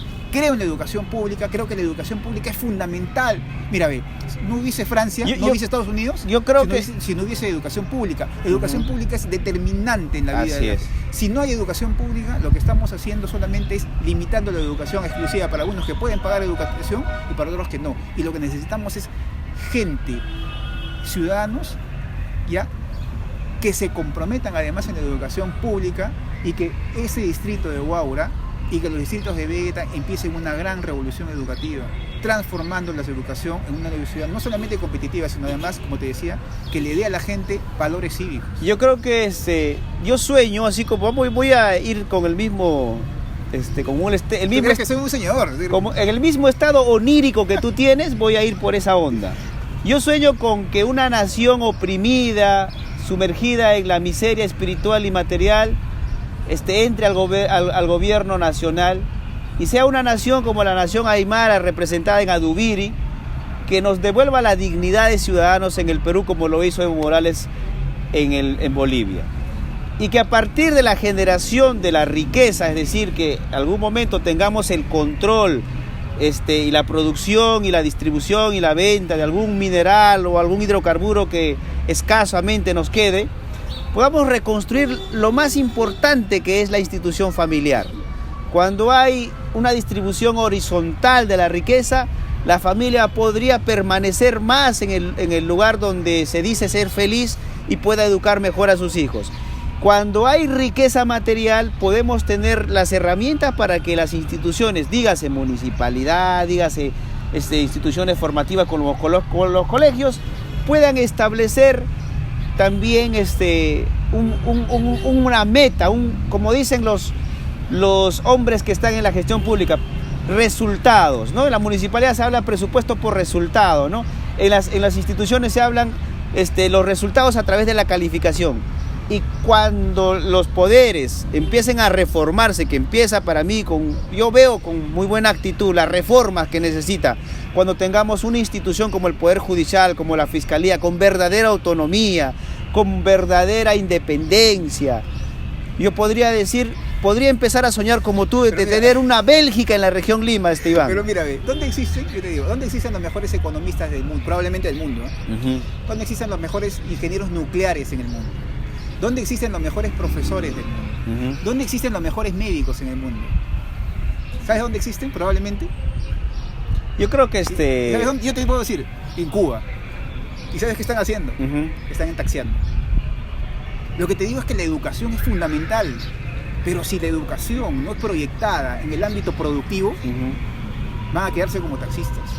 pública, creo que la educación pública es fundamental. Mira, no hubiese Francia, no hubiese Estados Unidos, yo creo si no hubiese educación pública. La educación pública es determinante en la vida. Si no hay educación pública, lo que estamos haciendo solamente es limitando la educación exclusiva para algunos que pueden pagar educación y para otros que no. Y lo que necesitamos es gente, ciudadanos, ¿ya?, que se comprometan además en la educación pública y que ese distrito de Huaura y que los distritos de Vegeta empiecen una gran revolución educativa, transformando la educación en una ciudad no solamente competitiva, sino además, como te decía, que le dé a la gente valores cívicos. Yo creo que yo sueño, así como voy a ir con el mismo, como el mismo, ¿Tú crees que soy un señor? como en el mismo estado onírico que tú tienes, voy a ir por esa onda. Yo sueño con que una nación oprimida, sumergida en la miseria espiritual y material, entre al gobierno nacional y sea una nación como la nación aymara representada en Adubiri, que nos devuelva la dignidad de ciudadanos en el Perú como lo hizo Evo Morales en Bolivia. Y que a partir de la generación de la riqueza, es decir, que en algún momento tengamos el control y la producción y la distribución y la venta de algún mineral o algún hidrocarburo que escasamente nos quede, podamos reconstruir lo más importante que es la institución familiar. Cuando hay una distribución horizontal de la riqueza, la familia podría permanecer más en el lugar donde se dice ser feliz y pueda educar mejor a sus hijos. Cuando hay riqueza material, podemos tener las herramientas para que las instituciones, dígase municipalidad, dígase instituciones formativas con los colegios, puedan establecer también una meta, como dicen los hombres que están en la gestión pública, resultados, ¿no? En la municipalidad se habla presupuesto por resultado, ¿no? En las instituciones se hablan los resultados a través de la calificación. Y cuando los poderes empiecen a reformarse, que empieza para mí yo veo con muy buena actitud las reformas que necesita, cuando tengamos una institución como el Poder Judicial, como la Fiscalía, con verdadera autonomía, con verdadera independencia, yo podría empezar a soñar como tú, de tener una Bélgica en la región Lima, Iván. Pero mira, ¿dónde existen? Yo te digo, ¿dónde existen los mejores economistas del mundo? Probablemente del mundo, ¿eh? ¿Dónde existen los mejores ingenieros nucleares en el mundo? ¿Dónde existen los mejores profesores del mundo? ¿Dónde existen los mejores médicos en el mundo? ¿Sabes dónde existen? Probablemente. Yo creo que ¿Sabes dónde? Yo te puedo decir, en Cuba. ¿Y sabes qué están haciendo? Están taxiando. Lo que te digo es que la educación es fundamental, pero si la educación no es proyectada en el ámbito productivo, van a quedarse como taxistas.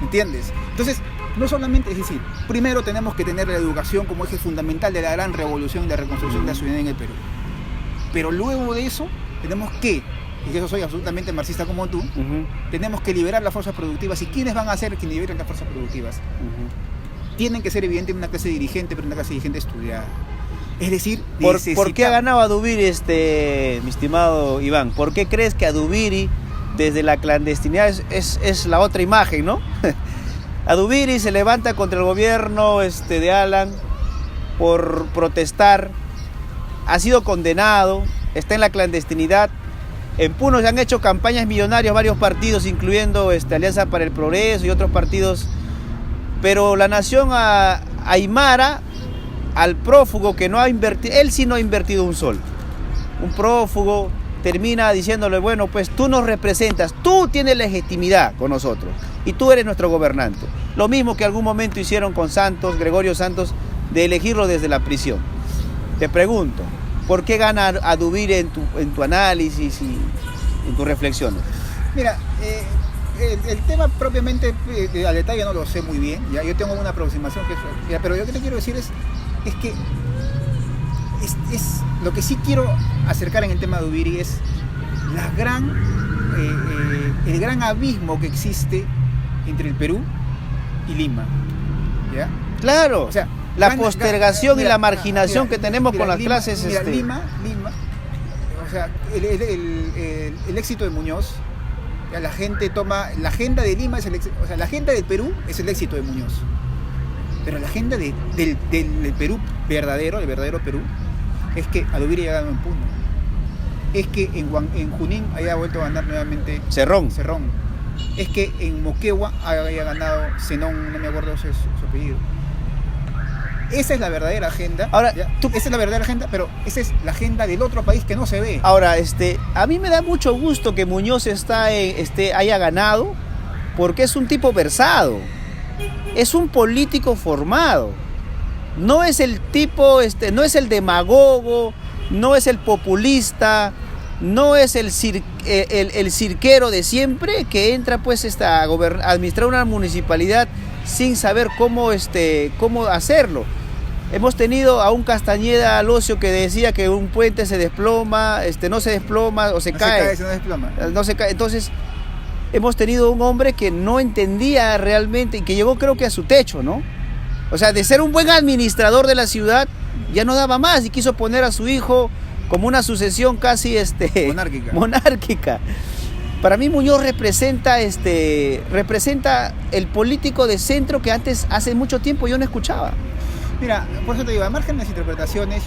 ¿Entiendes? Entonces, no solamente, es decir, primero tenemos que tener la educación como eje fundamental de la gran revolución y la reconstrucción de la ciudadanía en el Perú. Pero luego de eso, tenemos que, y yo soy absolutamente marxista como tú, tenemos que liberar las fuerzas productivas. ¿Y quiénes van a ser quienes liberen las fuerzas productivas? Tienen que ser evidentemente una clase dirigente, pero una clase dirigente estudiada. Es decir, ¿Por qué ha ganado Adubiri, mi estimado Iván? ¿Por qué crees que Adubiri, desde la clandestinidad, es la otra imagen, ¿no? Adubiri se levanta contra el gobierno de Alan por protestar, ha sido condenado, está en la clandestinidad. En Puno se han hecho campañas millonarias varios partidos, incluyendo Alianza para el Progreso y otros partidos, pero la nación aymara, al prófugo que no ha invertido, él sí no ha invertido un sol. Un prófugo termina diciéndole, bueno, pues tú nos representas, tú tienes legitimidad con nosotros y tú eres nuestro gobernante. Lo mismo que algún momento hicieron con Santos, Gregorio Santos, de elegirlo desde la prisión. Te pregunto, ¿por qué gana Adubiri en tu análisis y en tus reflexiones? Mira, el tema propiamente al detalle no lo sé muy bien, ¿ya? Yo tengo una aproximación pero yo lo que te quiero decir es que lo que sí quiero acercar en el tema de Adubiri es el gran abismo que existe entre el Perú y Lima, ¿ya? Claro, o sea, la postergación y la marginación que tenemos con las clases. Lima, o sea, el éxito de Muñoz, ya, la agenda de Lima es la agenda del Perú es el éxito de Muñoz. Pero la agenda del Perú verdadero, el verdadero Perú, es que Adubiri haya ganado en Puno. Es que en Junín haya vuelto a ganar nuevamente Cerrón. Es que en Moquegua haya ganado Zenón, no me acuerdo su apellido. esa es la verdadera agenda. Ahora, esa es la verdadera agenda, pero esa es la agenda del otro país que no se ve. Ahora, a mí me da mucho gusto que Muñoz haya ganado, porque es un tipo versado, es un político formado, no es el tipo, no es el demagogo, no es el populista, no es el cirquero de siempre que entra pues a administrar una municipalidad sin saber cómo hacerlo. Hemos tenido a un Castañeda Alosio que decía que un puente se desploma, no se desploma o se cae. No se cae. Entonces, hemos tenido un hombre que no entendía realmente y que llegó creo que a su techo, ¿no? O sea, de ser un buen administrador de la ciudad, ya no daba más y quiso poner a su hijo como una sucesión casi monárquica. Para mí Muñoz representa el político de centro que antes, hace mucho tiempo yo no escuchaba. Mira, por eso te digo, a margen de las interpretaciones,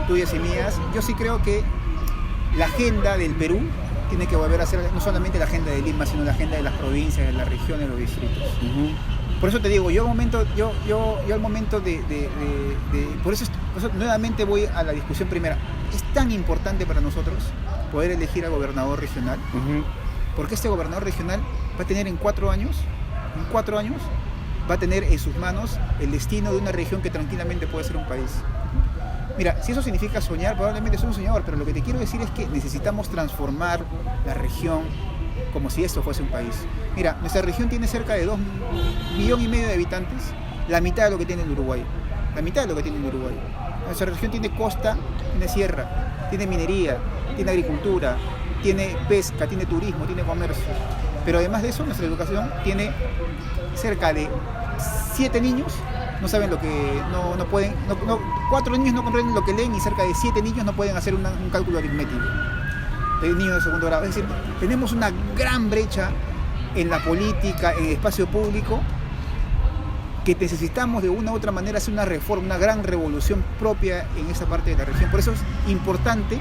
tuyas y mías, yo sí creo que la agenda del Perú tiene que volver a ser no solamente la agenda de Lima, sino la agenda de las provincias, de las regiones, de los distritos. Por eso te digo, yo al momento por eso nuevamente voy a la discusión primera. Es tan importante para nosotros poder elegir al gobernador regional, porque este gobernador regional va a tener en 4 años, va a tener en sus manos el destino de una región que tranquilamente puede ser un país. Mira, si eso significa soñar, probablemente soy un soñador, pero lo que te quiero decir es que necesitamos transformar la región como si esto fuese un país. Mira, nuestra región tiene cerca de 2,5 millones de habitantes, la mitad de lo que tiene el Uruguay. Nuestra región tiene costa, tiene sierra, tiene minería, tiene agricultura, tiene pesca, tiene turismo, tiene comercio. Pero además de eso, nuestra educación tiene cerca de 7 niños, no saben lo que, 4 niños no comprenden lo que leen y cerca de 7 niños no pueden hacer un cálculo aritmético. De niños de segundo grado. Es decir, tenemos una gran brecha en la política, en el espacio público, que necesitamos de una u otra manera hacer una reforma, una gran revolución propia en esa parte de la región. Por eso es importante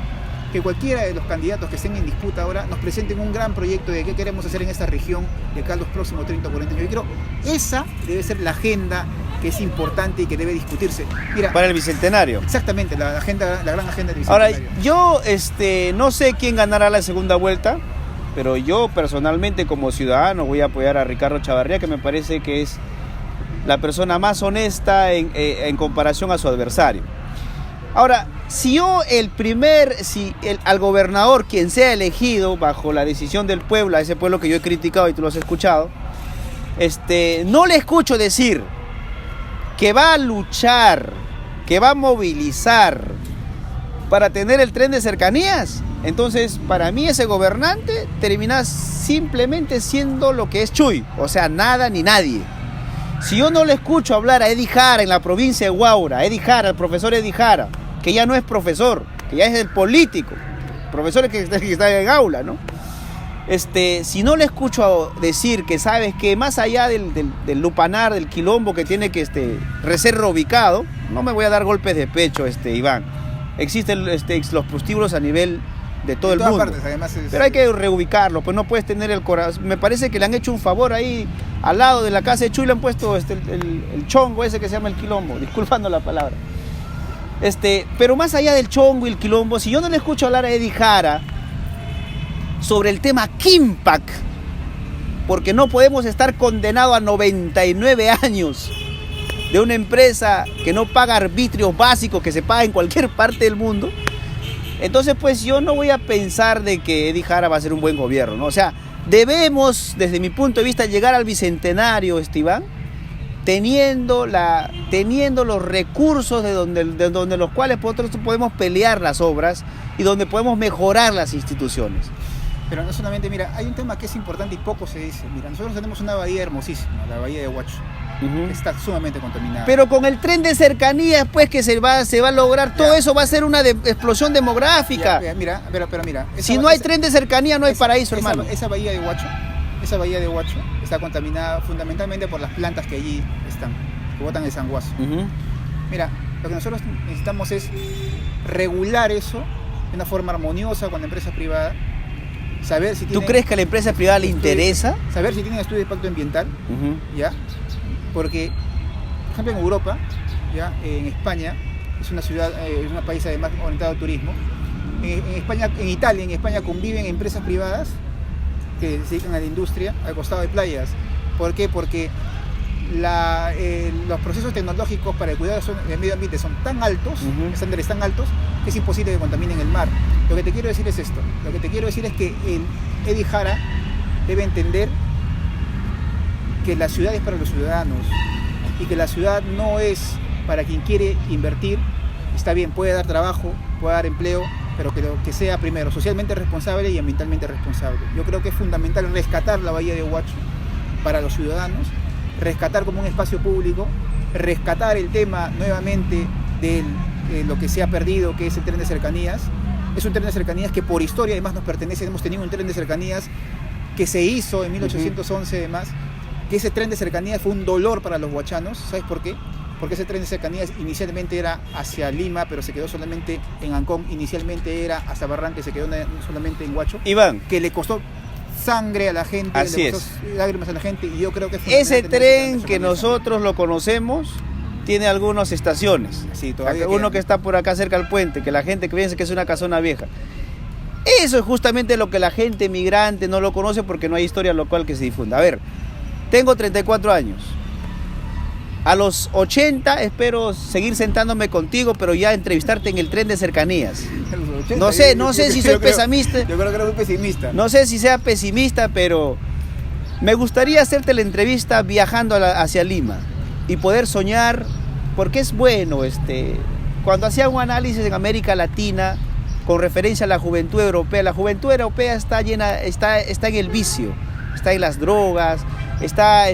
que cualquiera de los candidatos que estén en disputa ahora nos presenten un gran proyecto de qué queremos hacer en esta región de acá a los próximos 30 o 40 años. Yo creo esa debe ser la agenda que es importante y que debe discutirse. Mira, para el Bicentenario. Exactamente, la gran agenda del Bicentenario. Ahora, yo no sé quién ganará la segunda vuelta, pero yo personalmente como ciudadano voy a apoyar a Ricardo Chavarría, que me parece que es la persona más honesta en comparación a su adversario. Ahora, si al gobernador, quien sea elegido bajo la decisión del pueblo, a ese pueblo que yo he criticado y tú lo has escuchado, no le escucho decir que va a luchar, que va a movilizar para tener el tren de cercanías, entonces para mí ese gobernante termina simplemente siendo lo que es Chuy, o sea, nada ni nadie. Si yo no le escucho hablar a Eddie Jara en la provincia de Huaura, al profesor Eddie Jara, que ya no es profesor, que ya es el político, profesor que está en aula, ¿no? Si no le escucho decir que sabes que más allá del lupanar, del quilombo que tiene que ser reubicado, no me voy a dar golpes de pecho, Iván. Existen los prostíbulos a nivel de todo el mundo. Partes, además pero hay que reubicarlo, pues no puedes tener el corazón. Me parece que le han hecho un favor ahí al lado de la casa de Chuy, le han puesto el chongo ese que se llama el quilombo, disculpando la palabra. Pero más allá del chongo y el quilombo, si yo no le escucho hablar a Eddie Jara sobre el tema Kimpac, porque no podemos estar condenados a 99 años de una empresa que no paga arbitrios básicos que se paga en cualquier parte del mundo, entonces pues yo no voy a pensar de que Eddie Jara va a ser un buen gobierno, ¿no? O sea, debemos, desde mi punto de vista, llegar al Bicentenario, Iván, teniendo los recursos de donde los cuales nosotros podemos pelear las obras y donde podemos mejorar las instituciones. Pero no solamente, mira, hay un tema que es importante y poco se dice. Mira, nosotros tenemos una bahía hermosísima, la bahía de Huacho, que está sumamente contaminada. Pero con el tren de cercanías, pues, que se va a lograr, todo eso va a ser una explosión demográfica. Pero mira. Si no hay tren de cercanía, no hay paraíso, hermano. Esa bahía de Huacho está contaminada fundamentalmente por las plantas que allí están, que botan el sanguazo. Mira, lo que nosotros necesitamos es regular eso de una forma armoniosa con la empresa privada. Saber si ¿Tú crees que a la empresa privada le interesa? Saber si tiene estudio de impacto ambiental, ¿ya? Porque ejemplo en Europa, ¿ya? En España, es una ciudad, es un país además orientado al turismo. En España, en Italia, en España conviven empresas privadas que se dedican a la industria al costado de playas. ¿Por qué? Porque los procesos tecnológicos para el cuidado del medio ambiente son tan altos, estándares tan altos, que es imposible que contaminen el mar. Lo que te quiero decir es esto. Lo que te quiero decir es que Eddie Jara debe entender que la ciudad es para los ciudadanos y que la ciudad no es para quien quiere invertir. Está bien, puede dar trabajo, puede dar empleo, pero que sea primero socialmente responsable y ambientalmente responsable. Yo creo que es fundamental rescatar la bahía de Huacho para los ciudadanos, rescatar como un espacio público, rescatar el tema nuevamente de lo que se ha perdido, que es el tren de cercanías. Es un tren de cercanías que por historia además nos pertenece. Hemos tenido un tren de cercanías que se hizo en 1811 además, que ese tren de cercanías fue un dolor para los huachanos. ¿Sabes por qué? Porque ese tren de cercanías inicialmente era hacia Lima, pero se quedó solamente en Ancón. Inicialmente era hasta Barranca, se quedó solamente en Huacho. Iván, que le costó sangre a la gente, así le costó lágrimas a la gente, y yo creo que ese tren que nosotros lo conocemos tiene algunas estaciones. Sí, todavía uno que está por acá cerca del puente, que la gente que piensa que es una casona vieja. Eso es justamente lo que la gente migrante no lo conoce porque no hay historia local que se difunda. A ver, tengo 34 años. A los 80 espero seguir sentándome contigo, pero ya entrevistarte en el tren de cercanías. No sé si soy pesimista. Yo creo que eres muy pesimista. No sé si sea pesimista, pero me gustaría hacerte la entrevista viajando hacia Lima y poder soñar, porque es bueno, cuando hacía un análisis en América Latina con referencia a la juventud europea está en el vicio, está en las drogas, está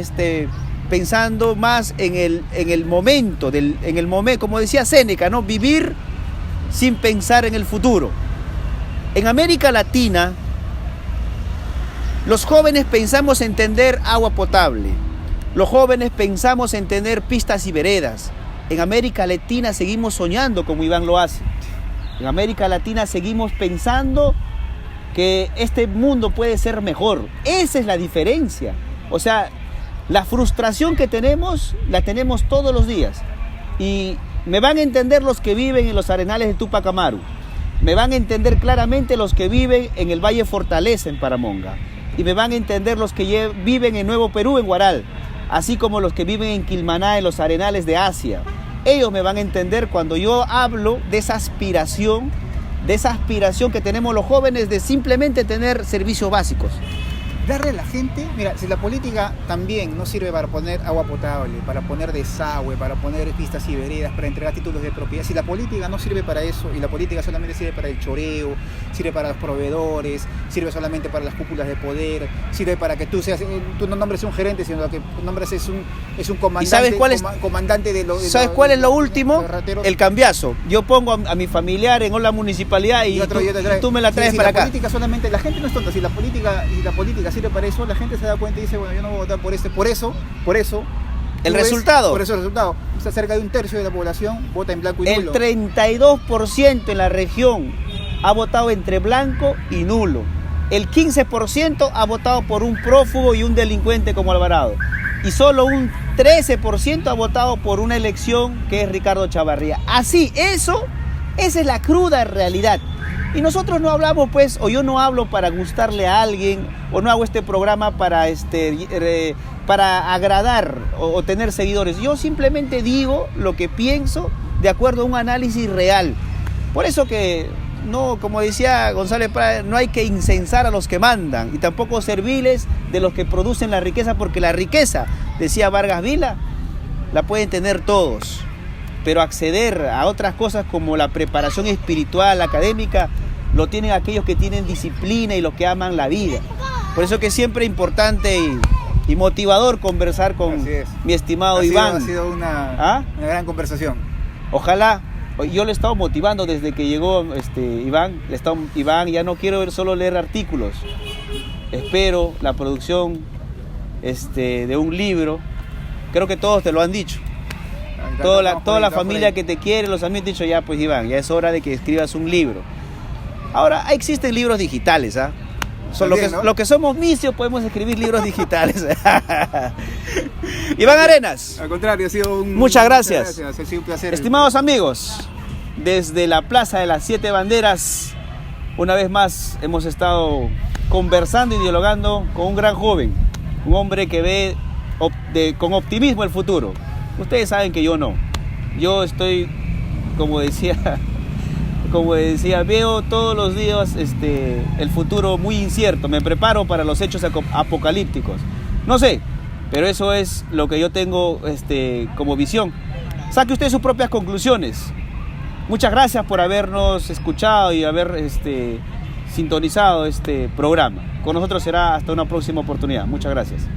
pensando más en el momento, como decía Séneca, ¿no? Vivir sin pensar en el futuro. En América Latina, los jóvenes pensamos en tener agua potable, los jóvenes pensamos en tener pistas y veredas. En América Latina seguimos soñando como Iván lo hace. En América Latina seguimos pensando que este mundo puede ser mejor. Esa es la diferencia. O sea, la frustración que tenemos, la tenemos todos los días. Y me van a entender los que viven en los arenales de Tupac Amaru. Me van a entender claramente los que viven en el Valle Fortaleza, en Paramonga. Y me van a entender los que viven en Nuevo Perú, en Huaral. Así como los que viven en Quilmaná, en los arenales de Asia. Ellos me van a entender cuando yo hablo de esa aspiración que tenemos los jóvenes de simplemente tener servicios básicos. Darle a la gente, mira, si la política también no sirve para poner agua potable, para poner desagüe, para poner pistas y veredas, para entregar títulos de propiedad, si la política no sirve para eso y la política solamente sirve para el choreo, sirve para los proveedores, sirve solamente para las cúpulas de poder, sirve para que tú no nombres un gerente, sino que nombres es un comandante. ¿Y sabes cuál es, comandante de ¿sabes cuál es lo último? El cambiazo. Yo pongo a mi familiar en la municipalidad y tú me la traes para acá. La política solamente, la gente no es tonta, si la política sirve para eso, la gente se da cuenta y dice, bueno, yo no voy a votar por por eso. El resultado. Por eso el resultado. O sea, cerca de un tercio de la población vota en blanco y nulo. El 32% en la región ha votado entre blanco y nulo. El 15% ha votado por un prófugo y un delincuente como Alvarado. Y solo un 13% ha votado por una elección que es Ricardo Chavarría. Así, esa es la cruda realidad. Y nosotros no hablamos, pues, o yo no hablo para gustarle a alguien, o no hago este programa para agradar o tener seguidores. Yo simplemente digo lo que pienso de acuerdo a un análisis real. Por eso que, no, como decía González Prada, no hay que incensar a los que mandan y tampoco serviles de los que producen la riqueza, porque la riqueza, decía Vargas Vila, la pueden tener todos. Pero acceder a otras cosas como la preparación espiritual, académica, lo tienen aquellos que tienen disciplina y los que aman la vida. Por eso que es siempre importante y motivador conversar con mi estimado Iván. Ha sido una gran conversación. Ojalá, yo le he estado motivando desde que llegó Iván. Iván, ya no quiero solo leer artículos. Espero la producción de un libro. Creo que todos te lo han dicho. Toda la familia que te quiere, los amigos, han dicho, ya pues Iván, ya es hora de que escribas un libro. Ahora, existen libros digitales, ¿ah? Lo que somos misios podemos escribir libros digitales. Iván Arenas. Al contrario, ha sido Muchas gracias. Ha sido un placer. Estimados amigos, desde la Plaza de las Siete Banderas, una vez más hemos estado conversando y dialogando con un gran joven, un hombre que ve con optimismo el futuro. Ustedes saben que yo no. Yo estoy, como decía, veo todos los días el futuro muy incierto. Me preparo para los hechos apocalípticos. No sé, pero eso es lo que yo tengo como visión. Saque usted sus propias conclusiones. Muchas gracias por habernos escuchado y haber sintonizado este programa. Con nosotros será hasta una próxima oportunidad. Muchas gracias.